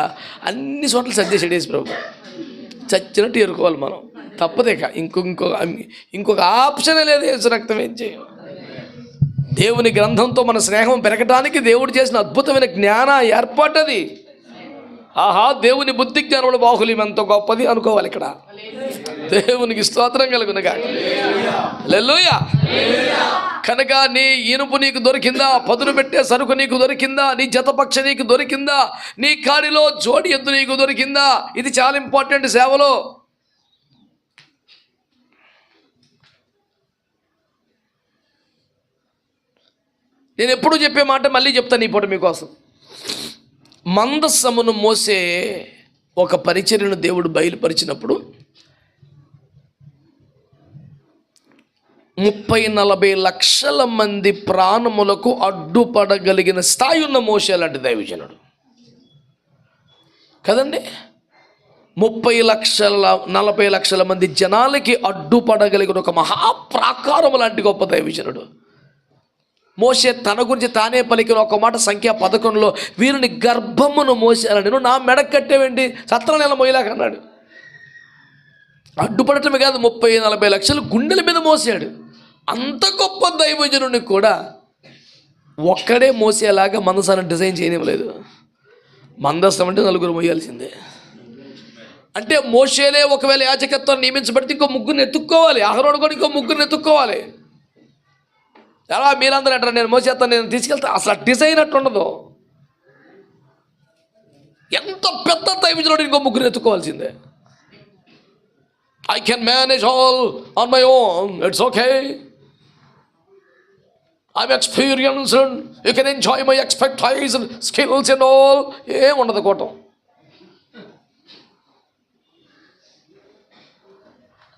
A: అన్ని చోట్ల సర్దేశాడు యేసు ప్రభు. చచ్చినట్టు ఎరుకోవాలి మనం, తప్పదేక. ఇంకొక ఆప్షనే లేదు. యేసు రక్తం ఏం చేయం. దేవుని గ్రంథంతో మన స్నేహం పెరగడానికి దేవుడు చేసిన అద్భుతమైన జ్ఞాన ఏర్పాటు అది. ఆహా, దేవుని బుద్ధి జ్ఞానముల బాహుల్యం ఎంతో గొప్పది అనుకోవాలి ఇక్కడ. దేవునికి స్తోత్రం కలుగునుగా. హల్లెలూయా. కనుక నీ ఇనుపు నీకు దొరికిందా? పదును పెట్టే సరుకు నీకు దొరికిందా? నీ జతపక్ష నీకు దొరికిందా? నీ కాడిలో జోడి ఎద్దు నీకు దొరికిందా? ఇది చాలా ఇంపార్టెంట్ సేవలో. నేను ఎప్పుడూ చెప్పే మాట మళ్ళీ చెప్తాను ఈ పూట మీకోసం. మందస్సమును మోసే ఒక పరిచర్యను దేవుడు బయలుపరిచినప్పుడు 30-40 లక్షల మంది ప్రాణములకు అడ్డుపడగలిగిన స్థాయి ఉన్న మోసే లాంటి దైవజనుడు కదండి. 40 లక్షల మంది జనాలకి అడ్డుపడగలిగిన ఒక మహాప్రాకారం లాంటి గొప్ప దైవజనుడు మోసే. తన గురించి తానే పలికిన ఒక మాట సంఖ్య 11లో, వీరిని గర్భమును మోసాను నేను, నా మెడ కట్టేవేంటి, సత్ర నెల మోయలేక అన్నాడు. అడ్డుపడటమే కాదు, 30-40 లక్షలు గుండెల మీద మోసాడు. అంత గొప్ప దైవజనుడిని కూడా ఒక్కడే మోసేలాగా మందసాన్ని డిజైన్ చేయనివ్వలేదు. మందసం అంటే 4 మోయాల్సిందే. అంటే మోసేలే ఒకవేళ యాజకత్వాన్ని నియమించబడితే ఇంకో 3 ఎత్తుక్కోవాలి. అహరోను కూడా ఇంకో 3 ఎత్తుక్కోవాలి. ఎలా మీరందరూ అంటారు నేను మోసేస్తాను, నేను తీసుకెళ్తా. అసలు డిజైన్ అట్టు ఉండదు. ఎంత పెద్ద దైవజనుడు ఇంకో 3 ఎత్తుకోవాల్సిందే. I can manage all on my own. It's okay. I'm experienced. You can enjoy my expertise and skills and all. ఏం ఉండదు కోటం.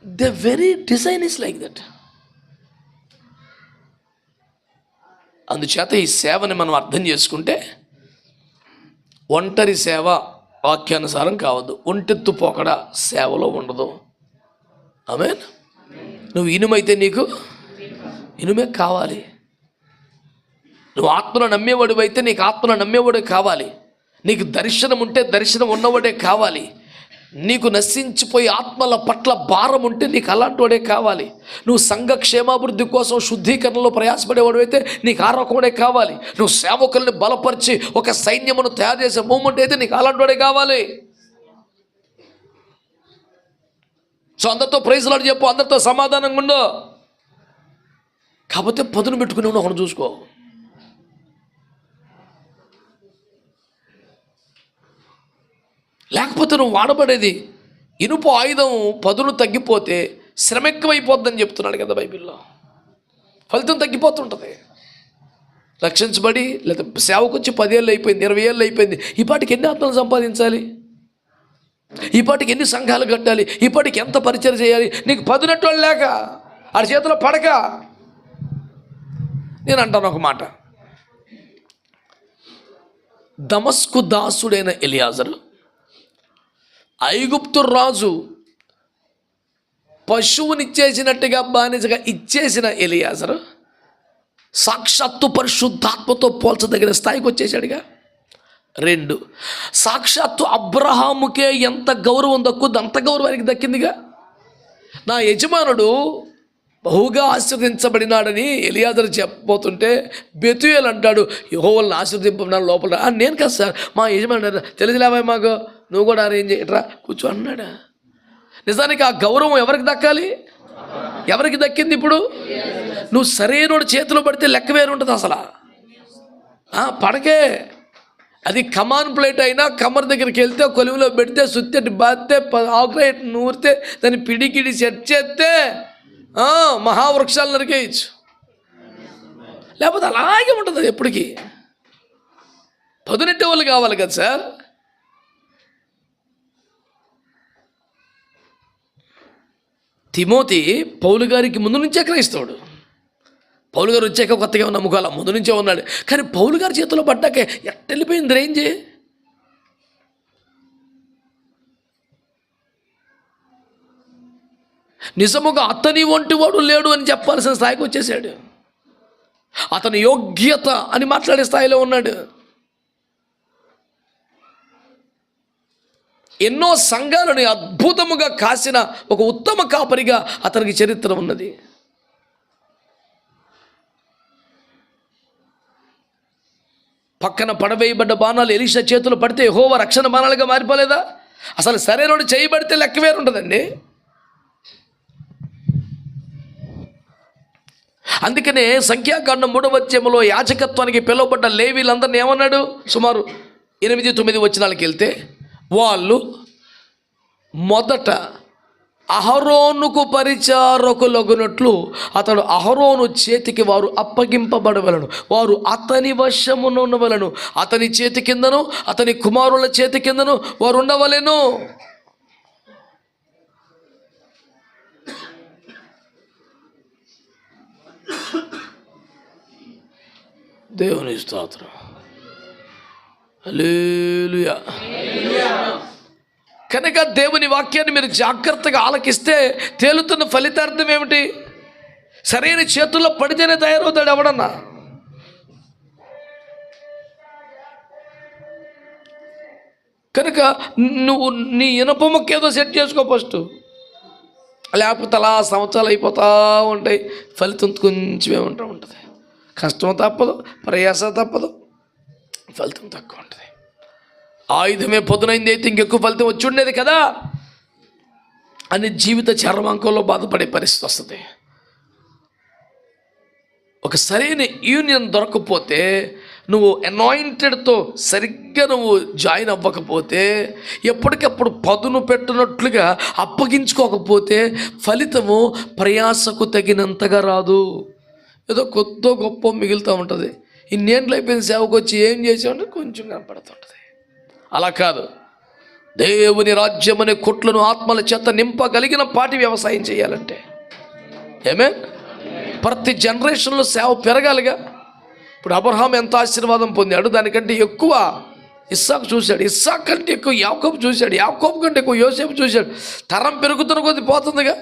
A: The very design is like that. అందుచేత ఈ సేవని మనం అర్థం చేసుకుంటే ఒంటరి సేవ వాక్యానుసారం కావద్దు. ఒంటెత్తు పోకడ సేవలో ఉండదు. ఆమేన్. నువ్వు ఇనుమైతే నీకు ఇనుమే కావాలి. నువ్వు ఆత్మను నమ్మేవాడు అయితే నీకు ఆత్మను నమ్మేవాడే కావాలి. నీకు దర్శనం ఉంటే దర్శనం ఉన్నవాడే కావాలి. నీకు నశించిపోయి ఆత్మల పట్ల భారం ఉంటే నీకు అలాంటి వాడే కావాలి. నువ్వు సంఘ క్షేమాభివృద్ధి కోసం శుద్ధీకరణలో ప్రయాసపడేవాడు అయితే నీకు ఆ రకముడే కావాలి. నువ్వు సేవకుల్ని బలపరిచి ఒక సైన్యమును తయారు చేసే మూమెంట్ అయితే నీకు అలాంటి వాడే కావాలి. సో అందరితో ప్రైజ్ లార్డ్ చెప్పు, అందరితో సమాధానంగా ఉండు. కాకపోతే పదును పెట్టుకుని ఒకడు చూసుకో. లేకపోతే నువ్వు వాడబడేది ఇనుపు ఆయుధం పదును తగ్గిపోతే శ్రమ ఎక్కువైపోద్దని చెప్తున్నాడు కదా బైబిల్లో. ఫలితం తగ్గిపోతుంటుంది. రక్షించబడి లేదా సేవకు వచ్చి 10 ఏళ్ళు అయిపోయింది, 20 ఏళ్ళు అయిపోయింది. ఈ పాటికి ఎన్ని ఆత్మలు సంపాదించాలి? ఈ పాటికి ఎన్ని సంఘాలు కట్టాలి? ఈ పాటికి ఎంత పరిచయం చేయాలి? నీకు పదునెట్టోళ్ళు లేక ఆడి చేతిలో పడక. నేను అంటాను ఒక మాట. దమస్కు దాసుడైన ఎలియాజరు, ఐగుప్తు రాజు పశువునిచ్చేసినట్టుగా బానిసగా ఇచ్చేసిన ఎలియాజరు సాక్షాత్తు పరిశుద్ధాత్మతో పోల్చదగిన స్థాయికి వచ్చేసాడుగా. 2, సాక్షాత్తు అబ్రహాముకే ఎంత గౌరవం దక్కుద్ది అంత గౌరవానికి దక్కిందిగా. నా యజమానుడు బహుగా ఆశీర్వదించబడినాడని ఎలియాజరు చెప్పబోతుంటే బెతుయేలు అంటాడు, యెహోవాను ఆశీర్వదింపబడిన లోపల. నేను కాదు సార్, మా యజమాని తెలిసిలేవా మాకు, నువ్వు కూడా అరేంజ్ చేయట్రా కూర్చో అన్నాడా? నిజానికి ఆ గౌరవం ఎవరికి దక్కాలి? ఎవరికి దక్కింది? ఇప్పుడు నువ్వు సరైన చేతిలో పడితే లెక్క వేరు ఉంటుంది అసలు. పడకే, అది కమాన్ ప్లేట్ అయినా కమ్మర్ దగ్గరికి వెళ్తే కొలువులో పెడితే సుత్తెట్టి బాస్తే ఆకురేట్ నూరితే దాన్ని పిడికిడి సెట్ చేస్తే మహావృక్షాలు నరికేయచ్చు. లేకపోతే అలాగే ఉంటుంది అది ఎప్పటికీ. పదునెట్టే వాళ్ళు కావాలి కదా సార్. తిమోతి పౌలు గారికి ముందు నుంచే క్రైస్తవుడు. పౌలు గారు వచ్చాక కొత్తగా నమ్ముకోవాలి, ముందు నుంచే ఉన్నాడు. కానీ పౌలు గారి చేతిలో పడ్డాకే ఎట్టెళ్ళిపోయింది రేంజ్. నిజముగా అతని వంటి వాడు లేడు అని చెప్పాల్సిన స్థాయికి వచ్చేసాడు. అతని యోగ్యత అని మాట్లాడే స్థాయిలో ఉన్నాడు. ఎన్నో సంఘాలని అద్భుతముగా కాసిన ఒక ఉత్తమ కాపరిగా అతనికి చరిత్ర ఉన్నది. పక్కన పడవేయబడ్డ బాణాలు ఎలీషా చేతులు పడితే యెహోవా రక్షణ బాణాలుగా మారిపోలేదా? అసలు సరైనోడు చేయబడితే లెక్క వేరు ఉంటుందండి. అందుకనే సంఖ్యాకాండం 3వ అధ్యాయంలో యాజకత్వానికి పిలువబడ్డ లేవీలందరినీ ఏమన్నాడు? సుమారు 8-9 వచనాలకు వెళ్తే వాళ్ళు మొదట అహరోనుకు పరిచారకులగునట్లు అతడు అహరోను చేతికి వారు అప్పగింపబడవలను, వారు అతని వశమున ఉండవలను, అతని చేతి కిందను అతని కుమారుల చేతి కిందను వారు ఉండవలెను. దేవుని స్తోత్రం, హల్లెలూయా. కనుక దేవుని వాక్యాన్ని మీరు జాగ్రత్తగా ఆలకిస్తే తేలుతున్న ఫలితార్థం ఏమిటి? సరైన చేతుల్లో పడితేనే తయారవుతాడు ఎవడన్నా. కనుక నువ్వు నీ ఇనప ముక్క ఏదో సెట్ చేసుకో ఫస్ట్, లేకపోతే అలా సంవత్సరాలు అయిపోతూ ఉంటాయి, ఫలితం కొంచెమే ఉంటుంది. కష్టం తప్పదు, ప్రయాస తప్పదు, ఫలితం తక్కువ ఉంటుంది. ఆయుధమే పొద్దునైంది అయితే ఇంకెక్కువ ఫలితం వచ్చి ఉండేది కదా అని జీవిత చర్మాంకంలో బాధపడే పరిస్థితి వస్తుంది. ఒక సరైన యూనియన్ దొరకకపోతే, నువ్వు అనాయింటెడ్తో సరిగ్గా నువ్వు జాయిన్ అవ్వకపోతే, ఎప్పటికప్పుడు పదును పెట్టినట్లుగా అప్పగించుకోకపోతే ఫలితము ప్రయాసకు తగినంతగా రాదు. ఏదో కొత్త గొప్ప మిగులుతూ ఉంటుంది. ఇన్నేళ్ళు అయిపోయిన సేవకు వచ్చి ఏం చేసామంటే కొంచెం కనపడుతుంటుంది. అలా కాదు. దేవుని రాజ్యం అనే కొట్లను ఆత్మల చేత నింపగలిగిన పాటి వ్యవసాయం చేయాలంటే ప్రతి జనరేషన్లో సేవ పెరగాలిగా. ఇప్పుడు అబ్రహాం ఎంత ఆశీర్వాదం పొందాడు, దానికంటే ఎక్కువ ఇస్సాకు చూశాడు, ఇస్సాకు కంటే ఎక్కువ యాకోబు చూశాడు, యాకోబు కంటే ఎక్కువ యోసేపు చూశాడు. తరం పెరుగుతున్న కొద్ది పోతుందిగా.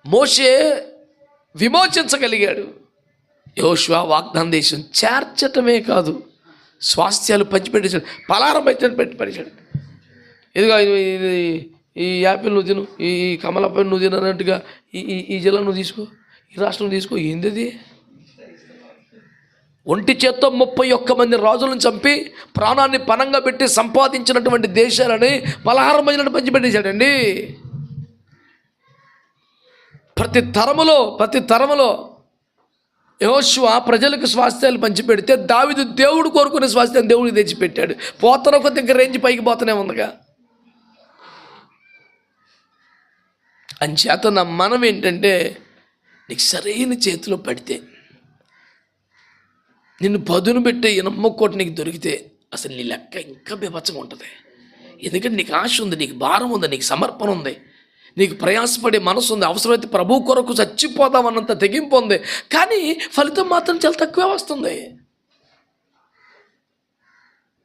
A: మోషే విమోచించగలిగాడు. యెహోషువ వాగ్దాన దేశం చేర్చటమే కాదు, స్వాస్థ్యాలు పంచిపెట్టేశాడు, పలారం పెట్టాడు. ఇదిగా ఈ యాపిల్ నువ్వు తిను, ఈ కమలపై నువ్వు తిను అన్నట్టుగా ఈ జిల్లా నువ్వు తీసుకో, ఈ రాష్ట్రం తీసుకో. ఏంది? ఒంటి చేత్తో 31 మంది రాజులను చంపి ప్రాణాన్ని పణంగా పెట్టి సంపాదించినటువంటి దేశాలని పలహారం భజనలు పంచిపెట్టేశాడండి. ప్రతి తరములో యెహోషువ ప్రజలకు స్వాస్థ్యాలు పంచిపెడితే దావీదు దేవుడు కోరుకునే స్వాస్థ్యాన్ని దేవుడికి తెచ్చిపెట్టాడు. పోతన కొద్ది ఇంకా రేంజ్ పైకి పోతూనే ఉందిగా. అంచేత నా మనం ఏంటంటే, నీకు సరైన చేతిలో పడితే, నిన్ను పదును పెట్టే ఇనమ్మకోట నీకు దొరికితే అసలు నీ లెక్క ఇంకా బీభత్సంగా ఉంటుంది. ఎందుకంటే నీకు ఆశ ఉంది, నీకు భారం ఉంది, నీకు సమర్పణ ఉంది, నీకు ప్రయాసపడే మనసు ఉంది, అవసరమైతే ప్రభు కొరకు చచ్చిపోదామన్నంత తెగింపు ఉంది. కానీ ఫలితం మాత్రం చాలా తక్కువే వస్తుంది,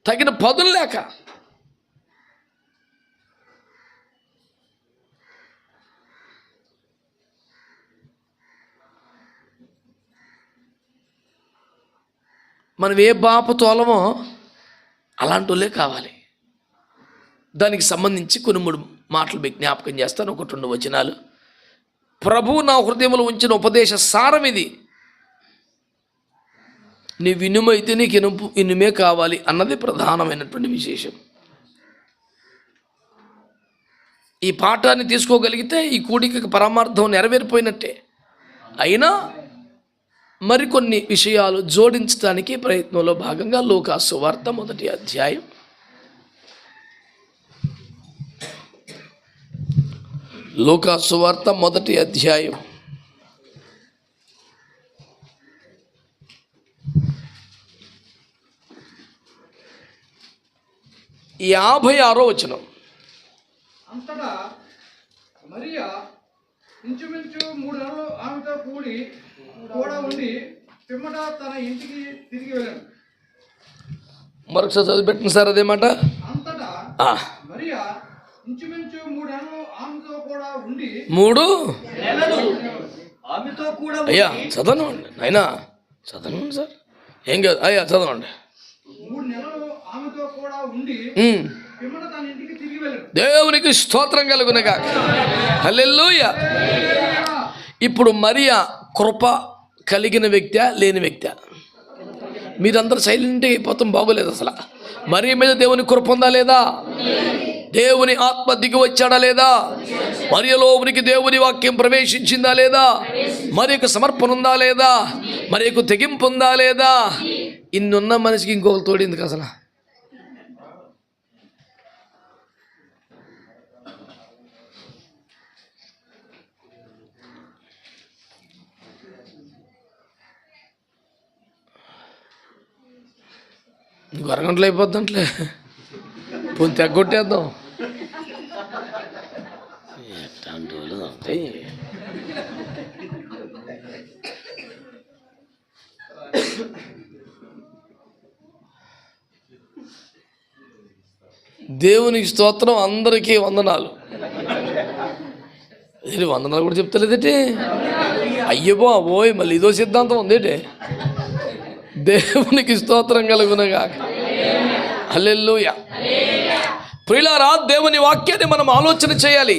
A: తగిన పదులు లేక. మనం ఏ బాప తోలమో అలాంటి వాళ్ళే కావాలి. దానికి సంబంధించి కొన్ని 3 మాటలు మీకు జ్ఞాపకం చేస్తాను, 1-2 వచనాలు. ప్రభు నా హృదయంలో ఉంచిన ఉపదేశ సారం ఇది. నీ వినుమైతే నీకు ఇనుమే కావాలి అన్నది ప్రధానమైనటువంటి విశేషం. ఈ పాఠాన్ని తీసుకోగలిగితే ఈ కూడికకి పరమార్థం నెరవేరిపోయినట్టే. అయినా మరికొన్ని విషయాలు జోడించడానికి ప్రయత్నంలో భాగంగా లూకా సువార్త 1వ అధ్యాయం లూకా సువార్త 1వ అధ్యాయం 56వ వచనం.
D: అంతటా మరియా ఇంచుమించు 3 నెలలు ఆమెతో కూడా ఉండి పిమ్మట తన ఇంటికి తిరిగి వెళ్ళాడు.
A: మరొకసారి చదివిపెట్టిన సార్ అదే మాట.
D: అంతటా మరియా ఇంచుమించు 3 నెలలు ఆమెతో కూడా ఉండి
A: 3
C: నెలలు ఆమెతో కూడా
A: అయ్యా చదవండి అయినా చదవండి సార్, ఏం కాదు అయ్యా చదవండి.
D: 3 నెలలు ఆమెతో కూడా ఉండి పిమ్మట తన ఇంటికి తిరిగి వెళ్ళాడు.
A: దేవునికి స్తోత్రం కలుగునగా. హల్లెలూయా. ఇప్పుడు మరియా కృప కలిగిన వ్యక్తి లేని వ్యక్తి? మీరందరూ సైలెంట్ అయిపోతాం బాగోలేదు. అసలు మరియ మీద దేవుని కృప ఉందా లేదా? దేవుని ఆత్మ దిగి వచ్చాడా లేదా? మరియలోనికి దేవుని వాక్యం ప్రవేశించిందా లేదా? మరి యొక్క సమర్పణ ఉందా లేదా? మరి యొక్క తెగింపు ఉందా లేదా? ఇన్నున్న మనిషికి ఇంకొకరు తోడింది అసలు. ఇంకో అరగంటలు అయిపోద్దంట్లే, పొంది తెగొట్టేద్దాం. దేవునికి స్తోత్రం, అందరికీ వందనాలు. ఇది వందనాలు కూడా చెప్తలేదేటి? అయ్యబో ఓయ్, మళ్ళీ ఇదో సిద్ధాంతం ఉందేటి? దేవునికి స్తోత్రం కలుగునగా. హల్లెలూయా. ప్రియులారా, దేవుని వాక్యాన్ని మనం ఆలోచన చేయాలి.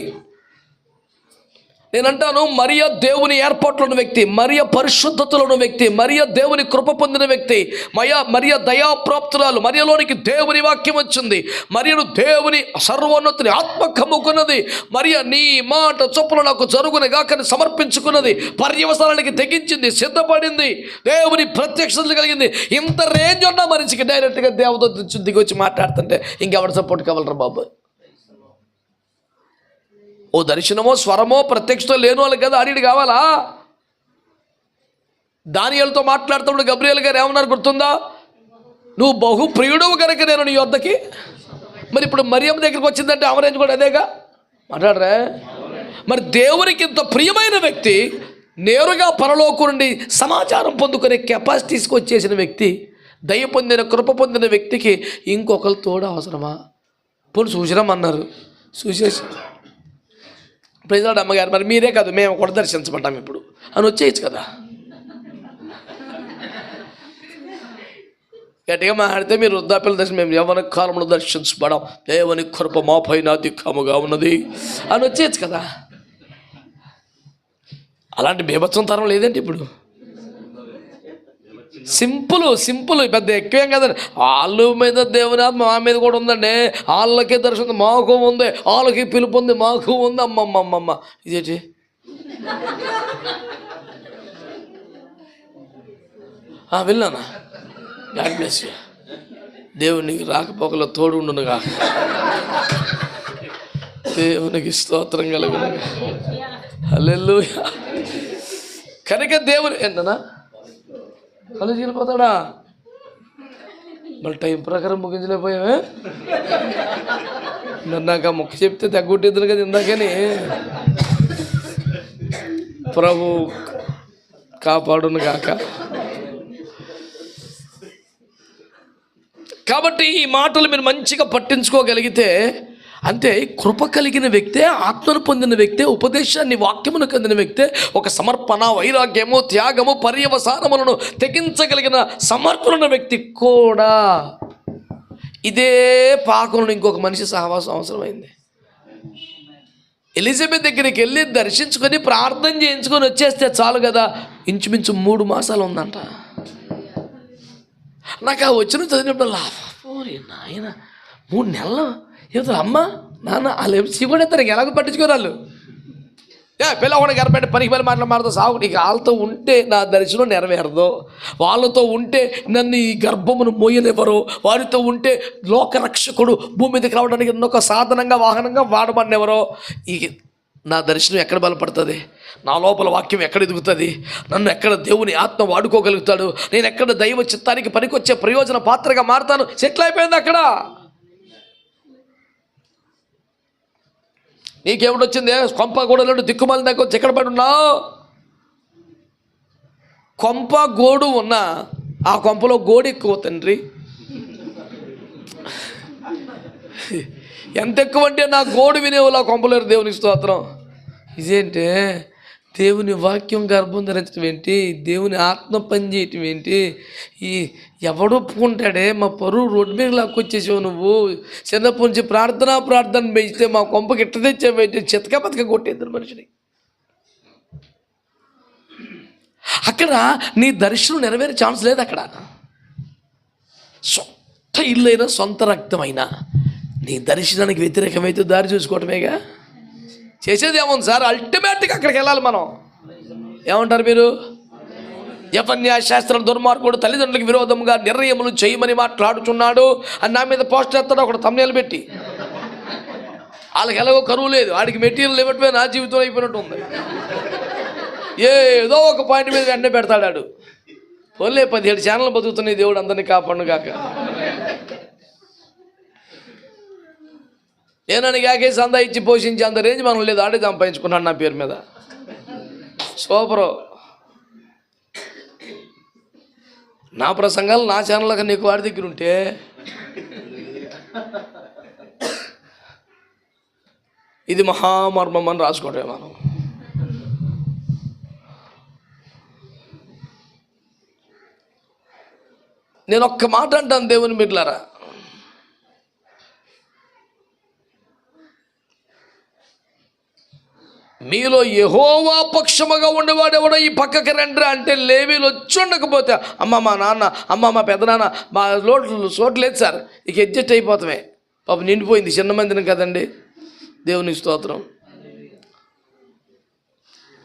A: నేనంటాను, మరియ దేవుని ఏర్పాట్లో ఉన్న వ్యక్తి, మరియ పరిశుద్ధతలో ఉన్న వ్యక్తి, మరియ దేవుని కృప పొందిన వ్యక్తి, మరియ దయాప్రాప్తురాలు. మరియలోనికి దేవుని వాక్యం వచ్చింది. మరియను దేవుని సర్వోన్నతిని ఆత్మ కమ్ముకున్నది. మరియ నీ మాట చొప్పున నాకు జరుగున గాకని సమర్పించుకున్నది. పర్యవసానానికి తెగించింది, సిద్ధపడింది, దేవుని ప్రత్యక్షతలు కలిగింది. ఇంత రేంజ్ ఉన్న మనిషికి డైరెక్ట్గా దేవదూత దిగి వచ్చి మాట్లాడుతుంటే ఇంకెవరి సపోర్ట్ కావాలరా బాబు? ఓ దర్శనమో స్వరమో ప్రత్యక్షతో లేని వాళ్ళకి కదా అడిగి కావాలా? దానియేలుతో మాట్లాడుతున్నప్పుడు గబ్రియేల్ గారు ఏమన్నారు గుర్తుందా? నువ్వు బహు ప్రియుడవు కనుక నేను నీ వద్దకి. మరి ఇప్పుడు మరియమ్మ దగ్గరికి వచ్చిందంటే ఆమె కూడా అదేగా మాట్లాడరా? మరి దేవునికి ఇంత ప్రియమైన వ్యక్తి, నేరుగా పరలోకం నుండి సమాచారం పొందుకునే కెపాసిటీస్కి వచ్చేసిన వ్యక్తి, దయ పొందిన కృప పొందిన వ్యక్తికి ఇంకొకరు తోడు అవసరమా? పోనీ చూసిరామన్నారు, చూసేసి ప్రెసిడెంట్ అమ్మగారు మరి మీరే కాదు మేము కూడా దర్శించబడ్డాం ఇప్పుడు అని వచ్చేయచ్చు కదా. గట్టిగా మాట్లాడితే మీరు వృద్ధాప్యుల దర్శనం, మేము యవ్వన కాలంలో దర్శించబడాం, దేవుని కృప మా పైన అధికముగా ఉన్నది అని వచ్చేయచ్చు కదా. అలాంటి బీభత్సం తరం లేదండి ఇప్పుడు. సింపుల్ పెద్ద ఎక్కువేం కదండి. వాళ్ళ మీద దేవుని ఆత్మ మా మీద కూడా ఉందండి. వాళ్ళకే దర్శనం మాకు ఉంది, వాళ్ళకి పిలుపు ఉంది మాకు ఉంది. అమ్మమ్మమ్మమ్మ ఇదేంటి? వెళ్ళానా? God bless you. దేవునికి రాకపోకలో తోడు ఉండునుగా. దేవునికి స్తోత్రం కలుగునుగా. హల్లెలూయా. కనుక దేవుని ఏంటన్నా కాలేజీకి వెళ్ళిపోతాడా? మళ్ళీ టైం ప్రకారం ముగించలేకపోయావే. నాకు ఆ మొక్క చెప్తే తగ్గొట్టేద్దరు కదా ఇందాకని. ప్రభు కాపాడును కాక. కాబట్టి ఈ మాటలు మీరు మంచిగా పట్టించుకోగలిగితే, అంటే కృప కలిగిన వ్యక్తే, ఆత్మను పొందిన వ్యక్తే, ఉపదేశాన్ని వాక్యమును పొందిన వ్యక్తే, ఒక సమర్పణ, వైరాగ్యము, త్యాగము, పర్యవసానములను తెగించగలిగిన సమర్పణ వ్యక్తి కూడా ఇదే పాకంలో ఇంకొక మనిషి సహవాసం అవసరమైంది. ఎలిజబెత్ దగ్గరికి వెళ్ళి దర్శించుకొని ప్రార్థన చేయించుకొని వచ్చేస్తే చాలు కదా. ఇంచుమించు 3 మాసాలు ఉందంట. నాకు ఆ వచ్చిన చదివినప్పుడు నాయన 3 నెలలు ఏదో అమ్మ నాన్న వాళ్ళు చీకొడేస్తారు, ఎలాగో పట్టించుకోరాళ్ళు. పిల్లవాడు గర్భపెట్టి పనికి పని మాట్లాడుతూ సాగు. నీకు వాళ్ళతో ఉంటే నా దర్శనం నెరవేరదు, వాళ్ళతో ఉంటే నన్ను ఈ గర్భమును మోయనివ్వరు, వారితో ఉంటే లోకరక్షకుడు భూమి మీదకి రావడానికి ఎన్నొక సాధనంగా వాహనంగా వాడమన్నెవరో. ఈ నా దర్శనం ఎక్కడ బలపడుతుంది, నా లోపల వాక్యం ఎక్కడ ఎదుగుతుంది, నన్ను ఎక్కడ దేవుని ఆత్మ వాడుకోగలుగుతాడు, నేను ఎక్కడ దైవ చిత్తానికి పనికొచ్చే ప్రయోజన పాత్రగా మారుతాను. సెటిల్ అయిపోయింది అక్కడ. నీకేమిటొచ్చింది? కొంప గోడలు దిక్కుమాలి దాకా ఎక్కడ పడి ఉన్నావు? కొంప గోడు ఉన్నా ఆ కొంపలో గోడు ఎక్కువ తండ్రి. ఎంత ఎక్కువ అంటే నా గోడు వినేవాళ్ళు ఆ కొంపలేరు. దేవునికి స్తోత్రం. ఇదేంటే దేవుని వాక్యం గర్భం ధరించడం ఏంటి, దేవుని ఆత్మ పని చేయటం ఏంటి? ఈ ఎవడు ఒప్పుకుంటాడే? మా పరువు రోడ్డు మీద లాక్కొచ్చేసావు నువ్వు. చిన్నప్పటి నుంచి ప్రార్థన పెంచితే మా కొంపకి ఇట్ట తెచ్చావేంటి? చితక బతక కొట్టేద్దరు మనిషిని. అక్కడ నీ దర్శనం నెరవేరే ఛాన్స్ లేదు. అక్కడ సొంత ఇల్లైనా సొంత రక్తమైనా నీ దర్శనానికి వ్యతిరేకమైతే దారి చూసుకోవటమేగా. చేసేది ఏముంది సార్? అల్టిమేట్గా అక్కడికి వెళ్ళాలి మనం. ఏమంటారు మీరు? యవన్యాశాస్త్రం దుర్మార్గుడు తల్లిదండ్రులకు విరోధంగా నిర్ణయములు చేయమని మాట్లాడుచున్నాడు అని నా మీద పోస్టర్ ఎత్తాడు ఒకడు తమ్నేలు పెట్టి. వాళ్ళకి ఎలాగో కరువు లేదు, వాడికి మెటీరియల్ ఇవ్వటమే నా జీవితం అయిపోయినట్టు ఉంది. ఏదో ఒక పాయింట్ మీద వెంటనే పెడతాడు. ఓన్లే 17 ఛానల్ బతుకుతున్నాయి. దేవుడు అందరినీ కాపాడును గాక. నేనని కాకే సందా ఇచ్చి పోషించి అంత రేంజ్ మనం లేదు. ఆడే సంపాదించుకున్నాను నా పేరు మీద. సూపరు. నా ప్రసంగాలు నా ఛానల్ నీకు వాడి దగ్గర ఉంటే ఇది మహామర్మం అని రాసుకోవటమే మనం. నేను ఒక్క మాట అంటాను దేవుని బిడ్డలారా, మీలో యెహోవా పక్షముగా ఉండేవాడు ఎవడో ఈ పక్కకి రండ్రా అంటే లేవీలు వచ్చి ఉండకపోతే అమ్మ మా నాన్న, అమ్మ మా పెద్దనాన్న, మా చోటు లేదు సార్, ఇక అడ్జస్ట్ అయిపోతామే. పాప నిండిపోయింది, చిన్న మందిని కదండి. దేవుని స్తోత్రం.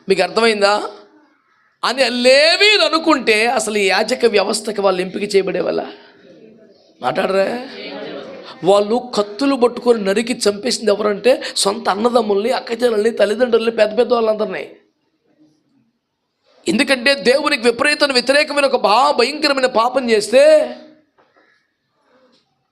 A: మీకు అర్థమైందా? అని లేవీలు అనుకుంటే అసలు ఈ యాజక వ్యవస్థకి వాళ్ళు ఎంపిక చేయబడే వాళ్ళ మాట్లాడరా? వాళ్ళు కత్తులు పట్టుకొని నరికి చంపేసింది ఎవరంటే సొంత అన్నదమ్ముల్ని, అక్కచెల్లెల్ని, తల్లిదండ్రుల్ని, పెద్ద వాళ్ళందరినీ. ఎందుకంటే దేవునికి వ్యతిరేకమైన ఒక భయంకరమైన పాపం చేస్తే,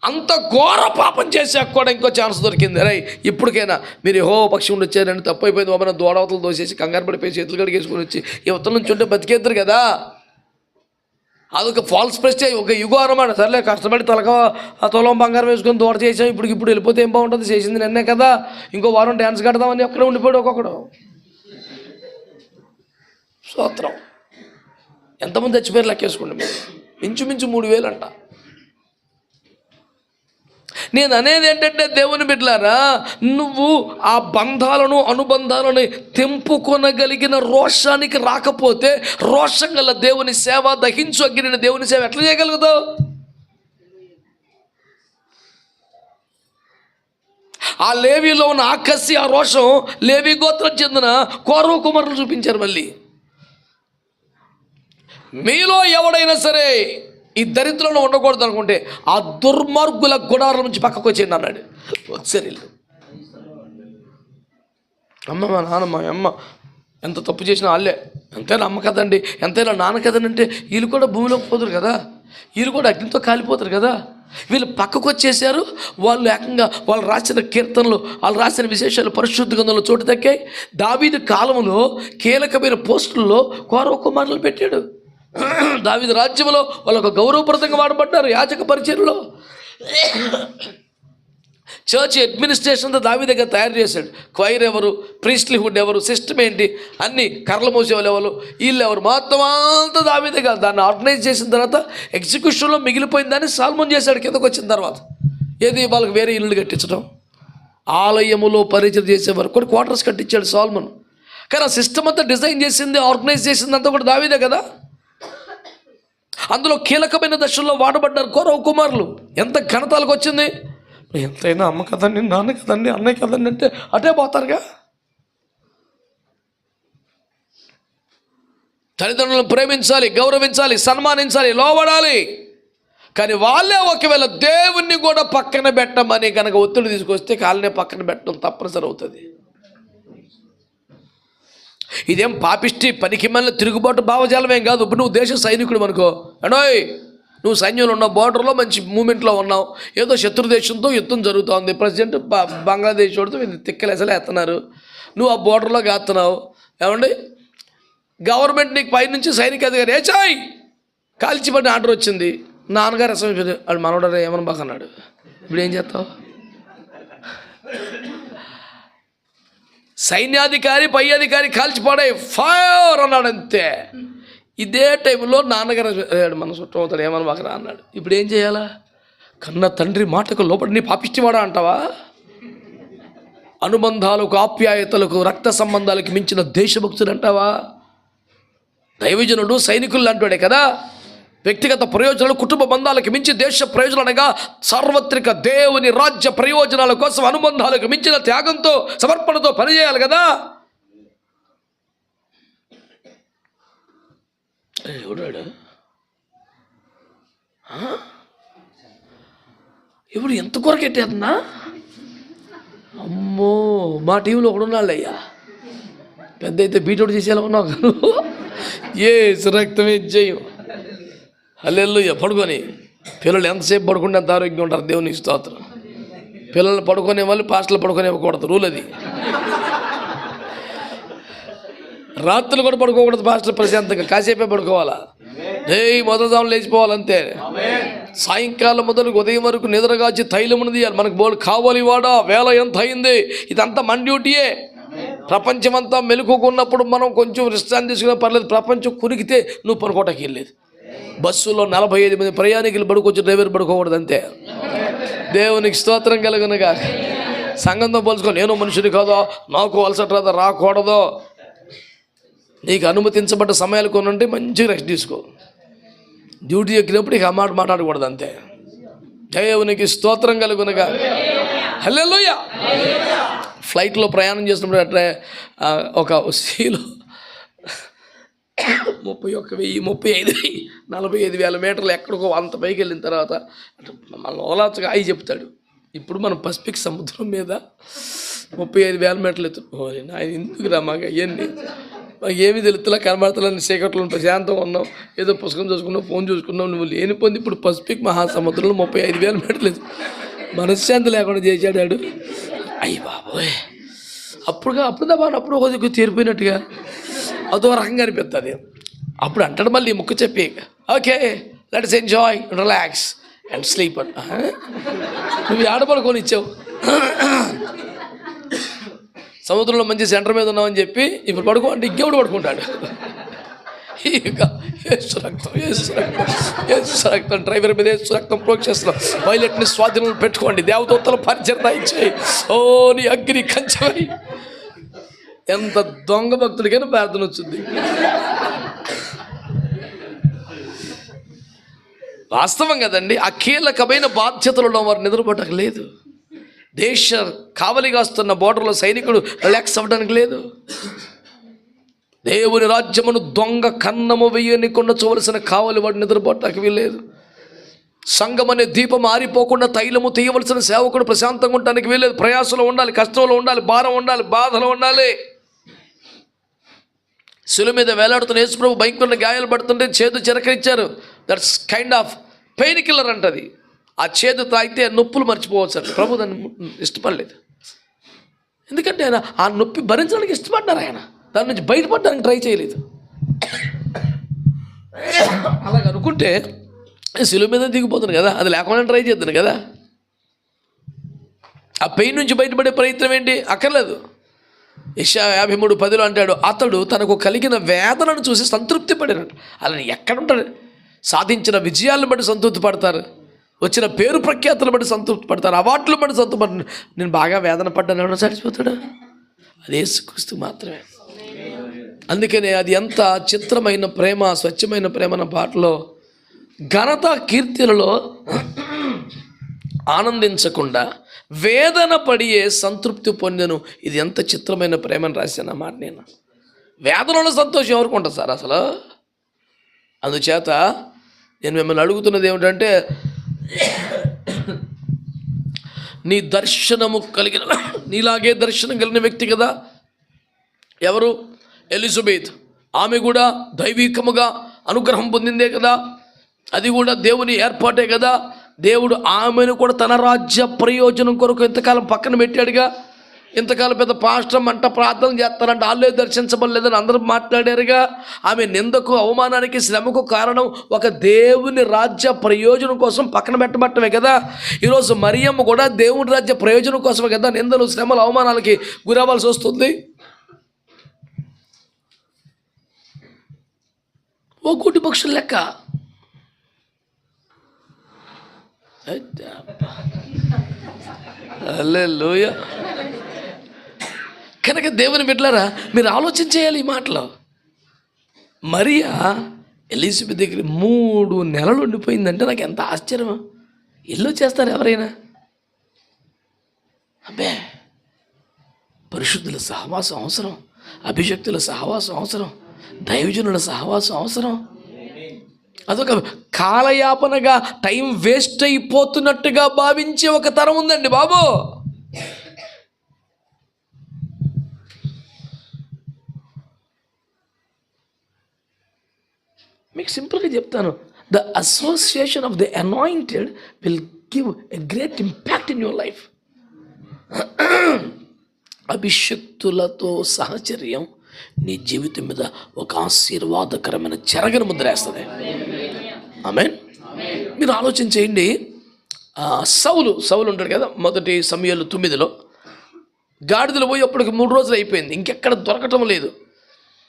A: అంత ఘోర పాపం చేసాక కూడా ఇంకో ఛాన్స్ దొరికింది. రై ఇప్పటికైనా మీరు యెహోవా పక్షం నుండి వచ్చారని తప్పైపోయింది బాబా, దోడవతలు దోసేసి కంగారు పడిపోయి చేతులు కడిగేసుకొని వచ్చి యువతల నుంచి ఉంటే బతికేద్దరు కదా. అదొక ఫాల్స్ ప్రెస్టేజ్, ఒక యుగో అన్నమాట. సర్లే కష్టపడి తొలం బంగారం వేసుకొని దూడ చేసాం, ఇప్పుడు వెళ్ళిపోతే ఏం బాగుంటుంది, చేసింది నిన్నే కదా, ఇంకో వారం డ్యాన్స్ కడదామని అక్కడే ఉండిపోయాడు ఒక్కొక్కడు. స్తోత్రం. ఎంతమంది చచ్చిపోయారు లెక్కేసుకోండి మీరు. ఇంచుమించు 3000 అంట. నేను అనేది ఏంటంటే దేవుని బిడ్డలారా, నువ్వు ఆ బంధాలను అనుబంధాలను తెంపుకొనగలిగిన రోషానికి రాకపోతే, రోషం గల దేవుని సేవ, దహించు అగ్గిన దేవుని సేవ ఎట్లా చేయగలుగుతావు? ఆ లేవీలో ఉన్న ఆకసి, ఆ రోషం లేవీ గోత్రం చెందిన కోరవ కుమారులు చూపించారు. మళ్ళీ మీలో ఎవడైనా సరే ఈ దరిద్రంలో ఉండకూడదు అనుకుంటే ఆ దుర్మార్గుల గుడారం నుంచి పక్కకు వచ్చేయండి అన్నాడు. ఒకసారి అమ్మ మా నాన్న మా అమ్మ ఎంత తప్పు చేసినా వాళ్ళే, ఎంతైనా అమ్మ కదండి, ఎంతైనా నాన్న కదండి అంటే వీళ్ళు కూడా భూమిలోకి పోతారు కదా, వీళ్ళు కూడా అగ్నితో కాలిపోతారు కదా. వీళ్ళు పక్కకు వచ్చేసారు. వాళ్ళు ఏకంగా వాళ్ళు రాసిన కీర్తనలు, వాళ్ళు రాసిన విశేషాలు పరిశుద్ధ గ్రంథంలో చోటు దక్కాయి. దావీదు కాలంలో కీలకమైన పోస్టుల్లో కోరవ కుమారులు పెట్టాడు. దావీదు రాజ్యంలో వాళ్ళు ఒక గౌరవప్రదంగా వాడబడ్డారు. యాజక పరిచర్యలో చర్చ్ అడ్మినిస్ట్రేషన్తో దావీదు దగ్గర తయారు చేశాడు. క్వైర్ ఎవరు, ప్రీస్ట్లీహుడ్ ఎవరు, సిస్టమ్ ఏంటి, అన్ని కర్రలు మోసేవాళ్ళు ఎవరు, వీళ్ళు ఎవరు, మొత్తం అంతా దావీదు దగ్గర. దాన్ని ఆర్గనైజ్ చేసిన తర్వాత ఎగ్జిక్యూషన్లో మిగిలిపోయిన దాన్ని సాల్మోన్ చేశాడు కిందకు వచ్చిన తర్వాత. ఏది వాళ్ళకి వేరే ఇల్లు కట్టించడం, ఆలయములో పరిచయం చేసేవారు. కొన్ని క్వార్టర్స్ కట్టించాడు సొలొమోను. కానీ ఆ సిస్టమ్ అంతా డిజైన్ చేసింది, ఆర్గనైజ్ చేసింది అంతా కూడా దావీదే కదా. అందులో కీలకమైన దశల్లో వాడబడ్డారు కౌరవ కుమారులు. ఎంత ఘనతలకు వచ్చింది. ఎంతైనా అమ్మ కదండి, నాన్న కదండి, అన్నయ్య కదండి అంటే అటే పోతారుగా. తల్లిదండ్రులను ప్రేమించాలి, గౌరవించాలి, సన్మానించాలి, లోబడాలి. కానీ వాళ్ళే ఒకవేళ దేవుణ్ణి కూడా పక్కన పెట్టమని కనుక ఒత్తిడి తీసుకొస్తే కాళ్ళనే పక్కన పెట్టడం తప్పనిసరి అవుతుంది. ఇదేం పాపిష్టి పనికిమాలిన తిరుగుబాటు భావజాలమేం కాదు. ఇప్పుడు నువ్వు దేశ సైనికుడు అనుకో, అండోయ్ నువ్వు సైన్యంలో ఉన్నావు, బోర్డర్లో మంచి మూమెంట్లో ఉన్నావు, ఏదో శత్రు దేశంతో యుద్ధం జరుగుతోంది, ప్రెసిడెంట్ బంగ్లాదేశ్ వాడితో తిక్కలేసలే ఎత్తున్నారు, నువ్వు ఆ బోర్డర్లో కాస్తున్నావు. ఏమండి గవర్నమెంట్ నీకు పైనుంచి సైనిక అధికారి ఏచాయ్ కాల్చిపడిన ఆర్డర్ వచ్చింది, నాన్నగారు అసలు వాడు మనోడరే ఏమని బాగా అన్నాడు, ఇప్పుడు ఏం చేస్తావు? సైన్యాధికారి పై అధికారి కాల్చిపడే ఫైర్ అన్నాడు అంతే. ఇదే టైంలో నాన్నగారు మన చుట్టం అవుతాడు ఏమని బాగా అన్నాడు. ఇప్పుడు ఏం చేయాలా? కన్న తండ్రి మాటకు లోపడి నీ పాపిష్టివాడా అంటావా? అనుబంధాలకు, ఆప్యాయతలకు, రక్త సంబంధాలకు మించిన దేశభక్తుడు అంటావా? దైవజనుడు సైనికులు అంటాడే కదా. వ్యక్తిగత ప్రయోజనాలు, కుటుంబ బంధాలకు మించి దేశ ప్రయోజనాలు అనగా సార్వత్రిక దేవుని రాజ్య ప్రయోజనాల కోసం అనుబంధాలకు మించిన త్యాగంతో, సమర్పణతో పనిచేయాలి కదా. ఎవడాడు ఇప్పుడు ఎంత కొరకెట్టేస్తున్నా? అమ్మో మా టీంలో ఒకడున్నాళ్ళు అయ్యా, పెద్ద అయితే బీటౌట్ చేసేలా ఉన్నావు కాను. ఏ రక్తమే జయం. హల్లెలూయా. పడుకొని పిల్లలు ఎంతసేపు పడుకుంటే అంత ఆరోగ్యంగా ఉంటారు. దేవుని స్తోత్రం. పిల్లలు పడుకునే వాళ్ళు పాస్టర్లు పడుకునేవ్వకూడదు, రూల్ అది. రాత్రులు కూడా పడుకోకూడదు పాస్టర్లు, ప్రశాంతంగా కాసేపే పడుకోవాలా. మొదలుదాము లేచిపోవాలంతే. సాయంకాలం మొదలు ఉదయం వరకు నిద్రగాచి తైలమును తీయాలి. మనకు బోల్ కావాలి వాడా, వేళ ఎంత అయింది, ఇదంతా మన డ్యూటీయే. ప్రపంచమంతా మెలుకున్నప్పుడు మనం కొంచెం విశ్రాంతి తీసుకునే పర్లేదు. ప్రపంచం కురికితే నువ్వు పడుకోవటానికి వెళ్ళలేదు. బస్సులో 45 మంది ప్రయాణికులు పడుకోవచ్చు, డ్రైవర్ పడుకోకూడదు అంతే. దేవునికి స్తోత్రం కలుగునుగా. సంఘంతో పోల్చుకో, నేను మనుషుని కాదో, నాకు అలసట రాదా, రాకూడదు. నీకు అనుమతించబడ్డ సమయాలు కొన్ని ఉంటే మంచిగా రెస్ట్ తీసుకో. డ్యూటీ ఎక్కినప్పుడు ఇక ఆ మాట మాట్లాడకూడదు అంతే. దేవునికి స్తోత్రం కలుగునుగా. హల్లెలూయా. ఫ్లైట్లో ప్రయాణం చేసినప్పుడు అట్లా ఒక సీలో 31,000, 45,000 మీటర్లు ఎక్కడికో అంత పైకి వెళ్ళిన తర్వాత మన ఓలాచగా అయి చెప్తాడు, ఇప్పుడు మనం పసిఫిక్ సముద్రం మీద 35,000 మీటర్లు ఎత్తుకుపోవాలి. ఆయన ఎందుకు రా మాకు అవన్నీ, మాకు ఏమీ తెలుతులా, కనబడతలని చీకట్లో ప్రశాంతంగా ఉన్నాం, ఏదో పుస్తకం చూసుకున్నావు, ఫోన్ చూసుకున్నావు, నువ్వు లేని పొంది ఇప్పుడు పసిఫిక్ మహాసముద్రంలో 35,000 మీటర్లు మనశ్శాంతి లేకుండా చేశాడాడు. అయ్యి బాబోయ్, అప్పుడు కొద్దిగా తీరిపోయినట్టుగా అదో రకంగా అనిపిస్తుంది. అప్పుడు అంటాడు మళ్ళీ ముక్కు చెప్పి, okay let's enjoy, relax and sleep అని. నువ్వు ఆడపడుకొని ఇచ్చావు, సముద్రంలో మంచి సెంటర్ మీద ఉన్నామని చెప్పి ఇప్పుడు పడుకో అంటే ఇంకెవడు పడుకుంటాడు. ఇక యేసు రక్తం డ్రైవర్ మీద యేసు రక్తం ప్రోక్షిస్తున్నాం. పైలట్ని స్వాధీనంలో పెట్టుకోండి, దేవదూతల పరిచర్య ఇచ్చాయి, ఓ నీ అగ్ని కంచమై. ఎంత దొంగ భక్తుడికైనా ప్రార్థన వచ్చింది. వాస్తవం కదండి. ఆ కీలకమైన బాధ్యతలలో వారు నిద్రపోవటానికి లేదు. దేశ కావలిగాస్తున్న బోర్డర్లో సైనికుడు రిలాక్స్ అవ్వడానికి లేదు. దేవుని రాజ్యమును దొంగ కన్నము వెయ్యనికుండా చూవలసిన కావలి వాడు నిద్రపోవటానికి వీల్లేదు. సంఘం అనే దీపం ఆరిపోకుండా తైలము తీయవలసిన సేవకుడు ప్రశాంతంగా ఉండటానికి వీల్లేదు. ప్రయాసంలో ఉండాలి, కష్టంలో ఉండాలి, భారం ఉండాలి, బాధలో ఉండాలి. శిలువ మీద వేలాడుతున్న యేసుప్రభు భయంకరమైన గాయాలు పడుతుంటే చేదు చిరకరించారు. That's kind of pain killer అంటది. ఆ చేదు తాగితే నొప్పులు మర్చిపోవచ్చు. ప్రభు దాన్ని ఇష్టపడలేదు. ఎందుకంటే ఆయన ఆ నొప్పి భరించడానికి ఇష్టపడ్డారు. ఆయన దాని నుంచి బయటపడడానికి ట్రై చేయలేదు. అలాగ అనుకుంటే శిలువ మీద దిగిపోతుంది కదా, అది లేకుండా ట్రై చేద్దాను కదా. ఆ పెయిన్ నుంచి బయటపడే ప్రయత్నం ఏంటి అక్కర్లేదు. యెషయా 53:10 అంటాడు, అతడు తనకు కలిగిన వేదనను చూసి సంతృప్తి పడినాడు. అలా ఎక్కడుంటాడు? సాధించిన విజయాలను బట్టి సంతృప్తి పడతారు, వచ్చిన పేరు ప్రఖ్యాతులు బట్టి సంతృప్తి పడతారు, అవార్డులు బట్టి సంతృప్తి. నేను బాగా వేదన పడ్డాను, ఎవడో చచ్చిపోతాడు? అది యేసుక్రీస్తు మాత్రమే. అందుకనే అది ఎంత చిత్రమైన ప్రేమ, స్వచ్ఛమైన ప్రేమ అన్న పాటలో ఘనత కీర్తులలో ఆనందించకుండా వేదన పడియే సంతృప్తి పొందెను. ఇది ఎంత చిత్రమైన ప్రేమను రాశాను అన్నమాట. నేను వేదనలో సంతోషం ఎవరికి ఉంటుంది సార్ అసలు? అందుచేత నేను మిమ్మల్ని అడుగుతున్నది ఏమిటంటే, నీ దర్శనము కలిగిన, నీలాగే దర్శనం కలిగిన వ్యక్తి కదా ఎవరు? ఎలిజబెత్. ఆమె కూడా దైవికముగా అనుగ్రహం పొందిందే కదా, అది కూడా దేవుని ఏర్పాటే కదా. దేవుడు ఆమెను కూడా తన రాజ్య ప్రయోజనం కొరకు ఇంతకాలం పక్కన పెట్టాడుగా. ఇంతకాలం పెద్ద పాస్టర్ అంట ప్రార్థన చేస్తారంట, వాళ్ళే దర్శించబడలేదని అందరూ మాట్లాడారుగా. ఆమె నిందకు, అవమానానికి, శ్రమకు కారణం ఒక దేవుని రాజ్య ప్రయోజనం కోసం పక్కన పెట్టబట్టమే కదా. ఈరోజు మరియమ్మ కూడా దేవుని రాజ్య ప్రయోజనం కోసమే కదా నిందలు, శ్రమలు, అవమానాలకి గురవ్వాల్సి వస్తుంది. ఓ కోటి పక్షుల లెక్క. హల్లెలూయా. కనుక దేవుని బిడ్డలారా, మీరు ఆలోచన చేయాలి ఈ మాటలో. మరియా ఎలిజబెత్ దగ్గర 3 నెలలు ఉండిపోయిందంటే నాకు ఎంత ఆశ్చర్యం. ఇల్లు చేస్తారు ఎవరైనా? అబ్బే, పరిశుద్ధుల సహవాసం అవసరం, అభిషక్తుల సహవాసం అవసరం, దైవజనుల సహవాసం అవసరం. అదొక కాలయాపనగా, టైం వేస్ట్ అయిపోతున్నట్టుగా భావించే ఒక తరం ఉందండి బాబు. మీకు సింపుల్గా చెప్తాను, the association of the anointed will give a great impact in your life. అభిషక్తులతో సహచర్యం నీ జీవితం మీద ఒక ఆశీర్వాదకరమైన చెరగని ముద్ర వేస్తుంది. ఆమేన్. మీరు ఆలోచన చేయండి. సౌలు ఉంటాడు కదా, మొదటి సమూయేలు 9లో గాడిదలు పోయి అప్పటికి 3 రోజులు అయిపోయింది, ఇంకెక్కడ దొరకటం లేదు.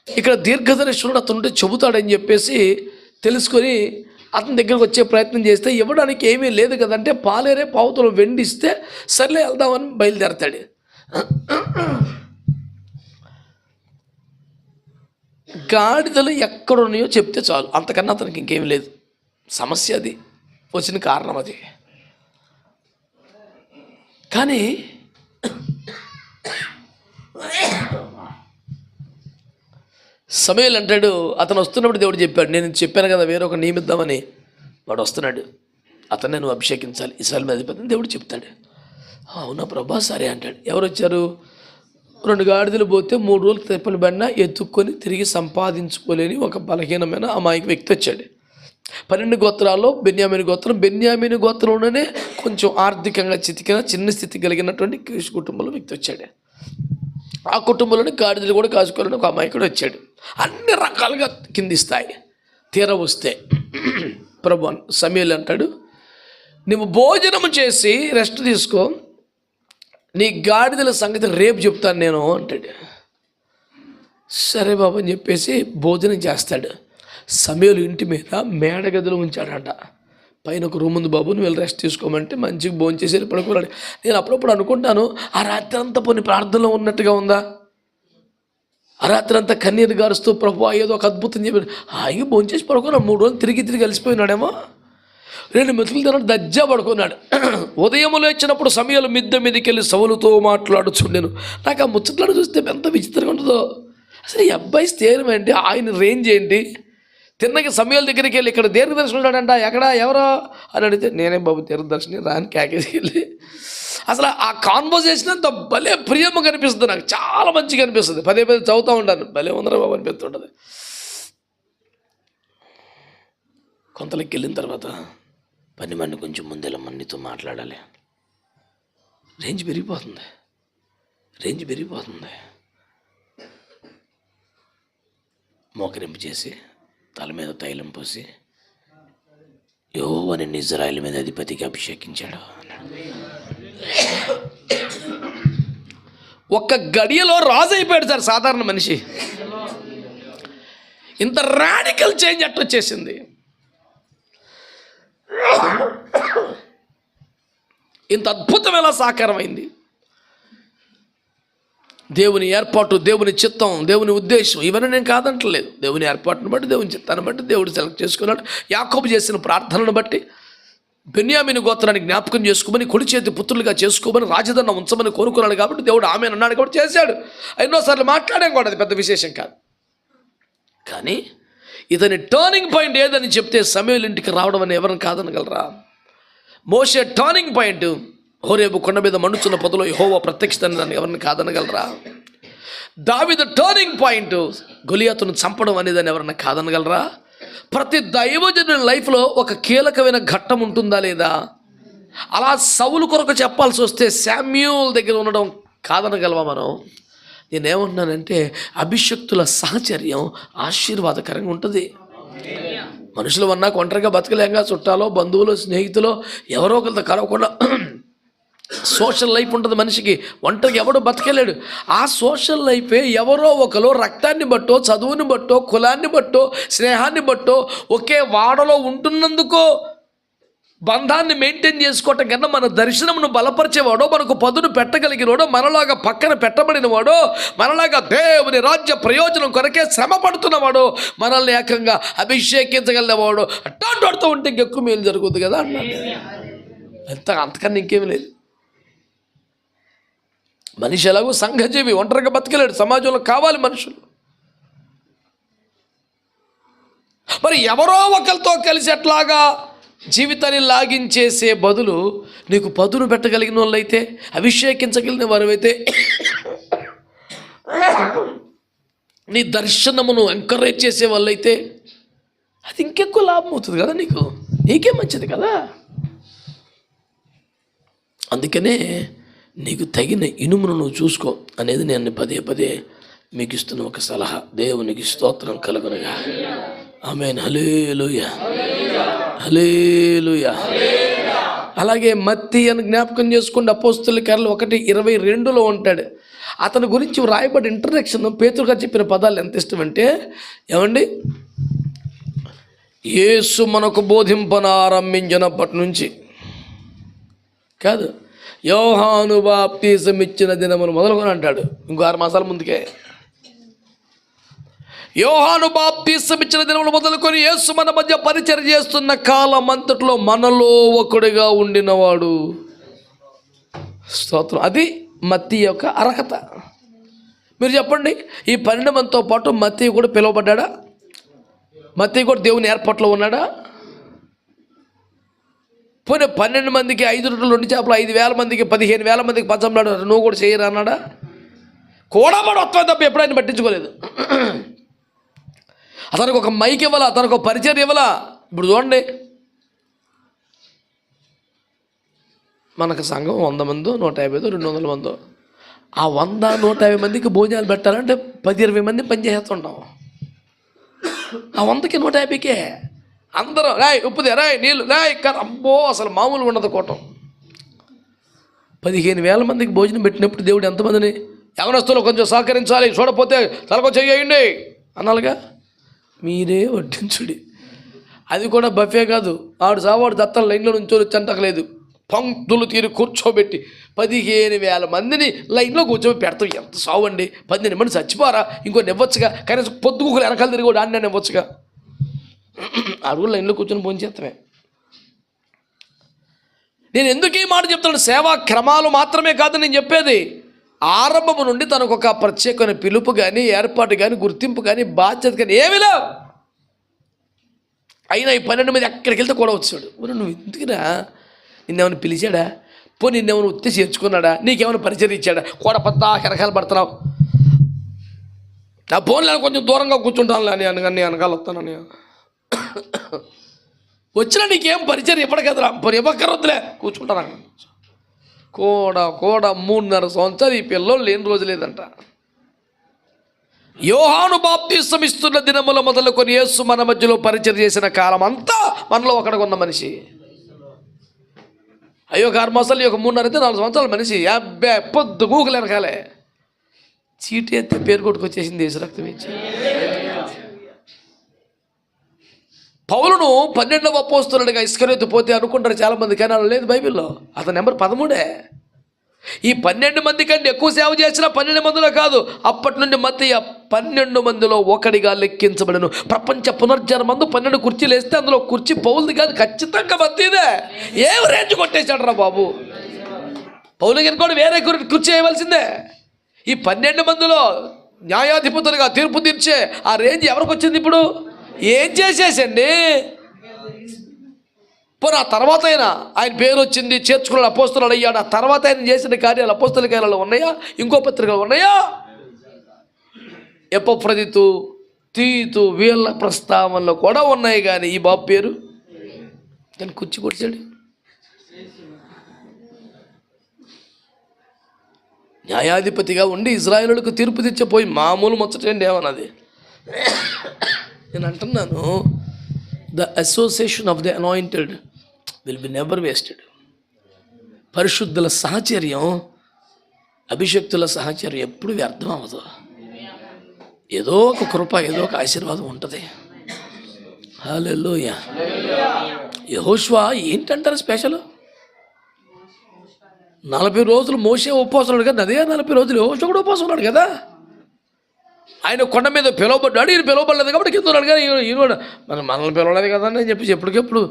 A: ఇక్కడ దీర్ఘదర్శనుడు అతనుంటే చెబుతాడని చెప్పేసి తెలుసుకొని అతని దగ్గరకు వచ్చే ప్రయత్నం చేస్తే ఇవ్వడానికి ఏమీ లేదు కదంటే పాలేరే పావుతులు వెండిస్తే సర్లే వెళ్దామని బయలుదేరతాడు. గాడిదలు ఎక్కడున్నాయో చెప్తే చాలు, అంతకన్నా అతనికి ఇంకేం లేదు. సమస్య అది, వచ్చిన కారణం అది. కానీ సమూయేలు అంటాడు, అతను వస్తున్నప్పుడు దేవుడు చెప్పాడు, నేను చెప్పాను కదా వేరొక నియమిద్దామని. వాడు వస్తున్నాడు, అతన్ని నువ్వు అభిషేకించాలి, ఇశ్రాయేలు మీద అధిపతిని దేవుడు చెప్తాడు. అవునా ప్రభా, సరే అంటాడు. ఎవరు వచ్చారు? 2 గాడిదలు పోతే 3 రోజులు తెప్పలు పడినా ఎత్తుక్కొని తిరిగి సంపాదించుకోలేని ఒక బలహీనమైన అమాయక వ్యక్తి వచ్చాడు. 12 గోత్రాల్లో బెన్యామీను గోత్రంలోనే కొంచెం ఆర్థికంగా చితికిన చిన్న స్థితి కలిగినటువంటి కీషు కుటుంబంలో వ్యక్తి వచ్చాడు. ఆ కుటుంబంలోని గాడిదలు కూడా కాచుకోవాలని ఒక అమాయకుడు వచ్చాడు. అన్ని రకాలుగా కిందిస్తాయి. తీర వస్తే ప్రభు సమూయేలు అంటాడు, నువ్వు భోజనం చేసి రెస్ట్ తీసుకో, నీ గాడిదల సంగతి రేపు చెప్తాను నేను అంటాడు. సరే బాబు అని చెప్పేసి భోజనం చేస్తాడు. సమూయేలు ఇంటి మీద మేడగదిలో ఉంచాడంట. పైన ఒక రూమ్ ఉంది బాబు, నువ్వు వెళ్ళి రెస్ట్ తీసుకోమంటే మంచిగా భోజనం చేసి పడుకోరాడు. నేను అప్పుడప్పుడు అనుకుంటాను, ఆ రాత్రి అంతా కొన్ని ప్రార్థనలో ఉన్నట్టుగా ఉందా? ఆ రాత్రి అంతా కన్నీరు గారుస్తూ ప్రభు ఏదో ఒక అద్భుతం చెప్పి హాయిగా భోజనం చేసి పడుకున్నాడు. 3 రోజులు తిరిగి కలిసిపోయినాడేమో. 2 మెతుకులు తిన్నాడు, దజ్జా పడుకున్నాడు. ఉదయం లేచినప్పుడు సమూయేలు మిద్దె మీదకి వెళ్ళి సౌలుతో మాట్లాడుచుండెను. నాకు ఆ ముచ్చట్లను చూస్తే ఎంత విచిత్రంగా ఉంటుందో. అసలు ఈ అబ్బాయి స్థిరం ఏంటి, ఆయన రేంజ్ ఏంటి? తిన్నకి సమూయేలు దగ్గరికి వెళ్ళి ఇక్కడ దీర్ఘదర్శనం ఉన్నాడంట, ఎక్కడ ఎవరో అని అడిగితే నేనే బాబు దీర్ఘదర్శని రాని కేకేసి వెళ్ళి అసలు ఆ కాన్వర్జేషన్ అంత భలే ప్రియము కనిపిస్తుంది. నాకు చాలా మంచిగా అనిపిస్తుంది. పదే చదువుతూ ఉంటాను, భలే ఉందరా బాబు అనిపిస్తుంటుంది. కొంతలోకి వెళ్ళిన తర్వాత పని మంది కొంచెం ముందెలా మనతో మాట్లాడాలి. రేంజ్ పెరిగిపోతుంది. మోకరింపు చేసి తల మీద తైలం పోసి యెహోవా నిన్ను ఇశ్రాయేలు మీద అధిపతిగా అభిషేకించాడు. ఒక్క గడియలో రాజు అయిపోయాడు సార్ సాధారణ మనిషి. ఇంత రాడికల్ చేంజ్ అట్లా వచ్చేసింది. ఇంత అద్భుతం ఎలా సాకారమైంది? దేవుని ఏర్పాటు, దేవుని చిత్తం, దేవుని ఉద్దేశం ఇవన్నీ నేను కాదంటలేదు. దేవుని ఏర్పాటును బట్టి, దేవుని చిత్తాన్ని బట్టి దేవుడు సెలెక్ట్ చేసుకున్నాడు. యాకోబు చేసిన ప్రార్థనను బట్టి బెన్యామీను గోత్రాన్ని జ్ఞాపకం చేసుకోమని, కుడి చేతి పుత్రులుగా చేసుకోమని, రాజదన్న ఉంచమని కోరుకున్నాడు కాబట్టి దేవుడు ఆమె అన్నాడు కాబట్టి చేశాడు. ఎన్నోసార్లు మాట్లాడాం కూడా, అది పెద్ద విశేషం కాదు. కానీ ఇతని టర్నింగ్ పాయింట్ ఏదని చెప్తే సమూయేలు ఇంటికి రావడం అని ఎవరిని కాదనగలరా? మోషే టర్నింగ్ పాయింట్ హోరేబు కొండ మీద మండుచున్న పొదలో యెహోవా ప్రత్యక్షతని ఎవరిని కాదనగలరా? దావీదు టర్నింగ్ పాయింట్ గొలియాతును చంపడం అనేదని ఎవరన్నా కాదనగలరా? ప్రతి దైవజనుని లైఫ్లో ఒక కీలకమైన ఘట్టం ఉంటుందా లేదా? అలా సౌలు కొరకు చెప్పాల్సి వస్తే శామ్యూల్ దగ్గర ఉండడం కాదనగలవా మనం? నేనేమంటున్నానంటే అభిషక్తుల సాహచర్యం ఆశీర్వాదకరంగా ఉంటుంది. మనుషులు అన్నాక ఒంటరిగా బతకలేంగా, చుట్టాలో, బంధువులు, స్నేహితులు ఎవరో ఒకరితో కలవకుండా సోషల్ లైఫ్ ఉంటుంది మనిషికి. ఒంటరిగా ఎవడో బతకలేడు. ఆ సోషల్ లైఫే ఎవరో ఒకరు రక్తాన్ని బట్టో, చదువుని బట్టో, కులాన్ని బట్టో, స్నేహాన్ని బట్టో ఒకే వాడలో ఉంటున్నందుకో బంధాన్ని మెయింటైన్ చేసుకోవటం కన్నా మన దర్శనమును బలపరిచేవాడో, మనకు పదును పెట్టగలిగినవాడో, మనలాగా పక్కన పెట్టబడినవాడో, మనలాగా దేవుని రాజ్య ప్రయోజనం కొరకే శ్రమ పడుతున్నవాడో, మనల్ని ఏకంగా అభిషేకించగలిగినవాడు అట్టాంటి వాడుతూ ఉంటే ఇంకెక్కువ మేలు జరుగుతుంది కదా అన్నాను. అంతకన్నా ఇంకేమీ లేదు. మనిషి ఎలాగో సంఘజీవి, ఒంటరిగా బతకలేడు, సమాజంలో కావాలి మనుషులు. మరి ఎవరో ఒకరితో కలిసి అట్లాగా జీవితాన్ని లాగించేసే బదులు నీకు పదును పెట్టగలిగిన వాళ్ళైతే, అభిషేకించగలిగిన వారైతే, నీ దర్శనమును ఎంకరేజ్ చేసే వాళ్ళైతే అది ఇంకెక్కువ లాభం అవుతుంది కదా నీకే మంచిది కదా. అందుకనే నీకు తగిన ఇనుమును నువ్వు చూసుకో అనేది నేను పదే పదే మీకు ఇస్తున్న ఒక సలహా. దేవునికి స్తోత్రం కలుగునుగా. ఆమేన్. హల్లెలూయా, హల్లెలూయా. అలాగే మత్తయి అని జ్ఞాపకం చేసుకుంటే అపోస్తలుల కార్యాలు 1:22 ఉంటాడు. అతని గురించి రాయబడి ఇంట్రడక్షన్ పేతురు గారు చెప్పిన పదాలు ఎంత ఇష్టం అంటే, ఏమండి, యేసు మనకు బోధింపనారంభించినప్పటి నుంచి కాదు, యోహాను బాప్తీసం ఇచ్చిన దినమును మొదలుకొని అంటాడు. ఇంకో 6 మాసాల ముందుకే యోహాను బాప్తీసం ఇచ్చిన దినములు మొదలుకొని యేసు మన మధ్య పరిచర్య చేస్తున్న కాలం అంతట్లో మనలో ఒకడుగా ఉండినవాడు. స్తోత్రం. అది మత్తయి యొక్క అర్హత. మీరు చెప్పండి, ఈ 12 మందితో పాటు మత్తయి కూడా పిలువబడ్డా? మత్తయి కూడా దేవుని ఏర్పాట్లో ఉన్నాడా? పోనీ 12 మందికి 5 రొట్టెలు 2 చేపలు 5,000 మందికి 15,000 మందికి పంచమన్నాడు, నువ్వు కూడా చేయరా అన్నాడా? కూడా వస్తావు తప్ప ఎప్పుడైనా పట్టించుకోలేదు. అతనికి ఒక మైక్ ఇవ్వాలా, అతనికి ఒక పరిచయం ఇవ్వాలా. ఇప్పుడు చూడండి, మనకు సంఘం 100 మందో 150 200 మందో, ఆ 100-150 మందికి భోజనాలు పెట్టాలంటే 10-20 మంది పనిచేస్తుంటాం. ఆ 100కి 150కే అందరం రాయ్ ఉప్పుదే, రాయ్ నీళ్ళు, రాయ్ అబ్బో అసలు మామూలుగా ఉండదు కూటం. 15,000 మందికి భోజనం పెట్టినప్పుడు దేవుడు ఎంతమందిని, యవనస్తులు కొంచెం సహకరించాలి, చూడపోతే తలకు చేయండి అనాలిగా. మీరే వడ్డించుడి. అది కూడా బఫే కాదు, ఆడు సావాడు దత్తల లైన్లో నుంచి వచ్చంటలేదు, పంక్తులు తీరి కూర్చోబెట్టి 15,000 మందిని లైన్లో కూర్చోబెట్టి పెడతాం. ఎంత సావండి, 18 మంది చచ్చిపోరా, ఇంకో నివ్వచ్చుగా, కనీసం పొద్దుగులు వెనకాల తిరిగి కూడా ఆడినా నివ్వచ్చుగా. అడుగు లైన్లో కూర్చొని భోజనం చేస్తామే. నేను ఎందుకు ఈ మాట చెప్తాను? సేవా క్రమాలు మాత్రమే కాదు నేను చెప్పేది. ఆరంభము నుండి తనకు ఒక ప్రత్యేకమైన పిలుపు కానీ, ఏర్పాటు కానీ, గుర్తింపు కానీ, బాధ్యత కానీ ఏమీ లేవు. అయినా ఈ 12 మంది ఎక్కడికి వెళ్తే కూడా వచ్చాడు. నువ్వు ఎందుకురా, నిన్నేమైనా పిలిచాడా? పో నిన్నేమైనా ఉత్తి చేర్చుకున్నాడా? నీకేమైనా పరిచయం ఇచ్చాడా? కూడా పెద్ద వెనకాల పడుతున్నావు. నా ఫోన్లో కొంచెం దూరంగా కూర్చుంటాను అని అనగానే వెనకాల వస్తానని వచ్చినా నీకేం పరిచయం ఇవ్వడు కదరా, ఇవ్వక్కరొద్దులే కూర్చుంటాను. కూడా 3.5 సంవత్సరాలు ఈ పిల్లలు లేని రోజు లేదంట. యోహాను బాప్తీసం ఇస్తున్న దినముల మొదలుకొని యేసు మన మధ్యలో పరిచయం చేసిన కాలం అంతా మనలో ఒకడిగా ఉన్న మనిషి. అయ్యో 6 మాసాలు, 3.5 అయితే 4 సంవత్సరాల మనిషి. అబ్బే పొద్దు గూగులు వెనకాలే చీటీ ఎత్తే పేరు కొట్టుకొచ్చేసింది యేసు రక్తం ఇచ్చి. పౌలును 12వ అపోస్తలుడిగా ఇస్కరియోతు పోతే అనుకుంటారు చాలామంది, కానీ అలా లేదు బైబిల్లో. అతని నెంబర్ 13. ఈ 12 మంది కంటే ఎక్కువ సేవ చేసిన 12 మందిలో కాదు, అప్పటి నుండి మత్తయి 12 మందిలో ఒకడిగా లెక్కించబడను. ప్రపంచ పునర్జన్మందు 12 కుర్చీలు వేస్తే అందులో కుర్చీ పౌలుది కాదు, ఖచ్చితంగా మత్తయిదే. ఏం రేంజ్ కొట్టేశాడు రా బాబు. పౌలుకి కూడా వేరే కుర్చీ వేయవలసిందే. ఈ 12 మందిలో న్యాయాధిపతులుగా తీర్పు తీర్చే ఆ రేంజ్ ఎవరికి వచ్చింది ఇప్పుడు? ఏం చేసేసండి. పోనీ ఆ తర్వాత అయినా ఆయన పేరు వచ్చింది, చేర్చుకున్న అపోస్తలుడు అయ్యాడు. ఆ తర్వాత ఆయన చేసిన కార్యాలు అపోస్తల కార్యాలు ఉన్నాయా? ఇంకో పత్రికలు ఉన్నాయా? ఎపఫ్రదితు, తీతు వీళ్ళ ప్రస్తావనలో కూడా ఉన్నాయి, కానీ ఈ బాబు పేరు దాన్ని కుర్చీ కొట్టాడు. న్యాయాధిపతిగా ఉండి ఇజ్రాయేలులకు తీర్పు తెచ్చిపోయి మామూలు ముచ్చటండి ఏమన్నది. నేను అంటున్నాను, the association of the anointed will be never wasted. పరిశుద్ధుల సహచర్యం, అభిషక్తుల సహచర్యం ఎప్పుడు వ్యర్థం అవ్వదు. ఏదో ఒక కృప, ఏదో ఒక ఆశీర్వాదం ఉంటుంది. హల్లెలూయా. యెహోషువ ఏంటంటారు స్పెషల్? 40 రోజులు మోషే ఉపవాసం ఉన్నాడు కదా, అదే 40 రోజులు యెహోషువ కూడా ఉపవాసం ఉన్నాడు కదా. ఆయన కొండ మీద పిలువబడ్డాడు, ఈయన పిలువబడలేదు కాబట్టి కింద ఉన్నాడు. కానీ ఈయన మనల్ని పిలవలేదు కదా అని చెప్పేసి ఎప్పటికెప్పుడు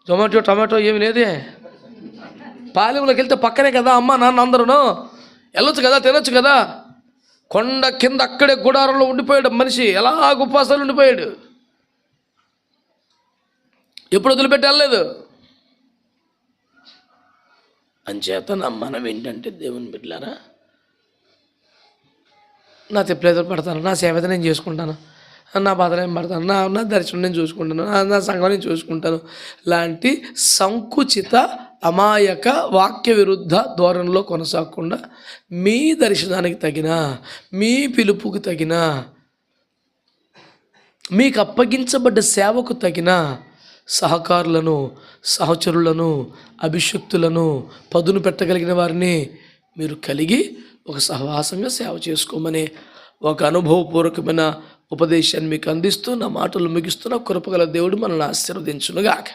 A: టమాటో ఏమి లేదే. పాలెంలోకి వెళ్తే పక్కనే కదా అమ్మ నాన్న అందరూ, వెళ్ళొచ్చు కదా, తినొచ్చు కదా. కొండ కింద అక్కడే గుడారంలో ఉండిపోయాడు మనిషి, ఎలా ఉపవాసాలు ఉండిపోయాడు. ఎప్పుడు వదిలిపెట్టి వెళ్ళలేదు. అంచేత నా మనం ఏంటంటే, దేవుని బిడ్డలారా, నా తిప్పలేదు పడతాను, నా సేవత నేను చేసుకుంటాను, నా బాధలు ఏం పడతాను, నా దర్శనం నేను చూసుకుంటాను, నా సంఘం నేను చూసుకుంటాను లాంటి సంకుచిత అమాయక వాక్య విరుద్ధ ధోరణిలో కొనసాగకుండా మీ దర్శనానికి తగిన, మీ పిలుపుకు తగిన, మీకు అప్పగించబడ్డ సేవకు తగిన సహకారులను, సహచరులను, అభిషక్తులను, పదును పెట్టగలిగిన వారిని మీరు కలిగి ఒక సహవాసంగా సేవ చేసుకోమని ఒక అనుభవపూర్వకమైన ఉపదేశాన్ని మీకు అందిస్తూ నా మాటలు ముగిస్తున్న కృపగల దేవుడు మనల్ని ఆశీర్వదించునుగాక.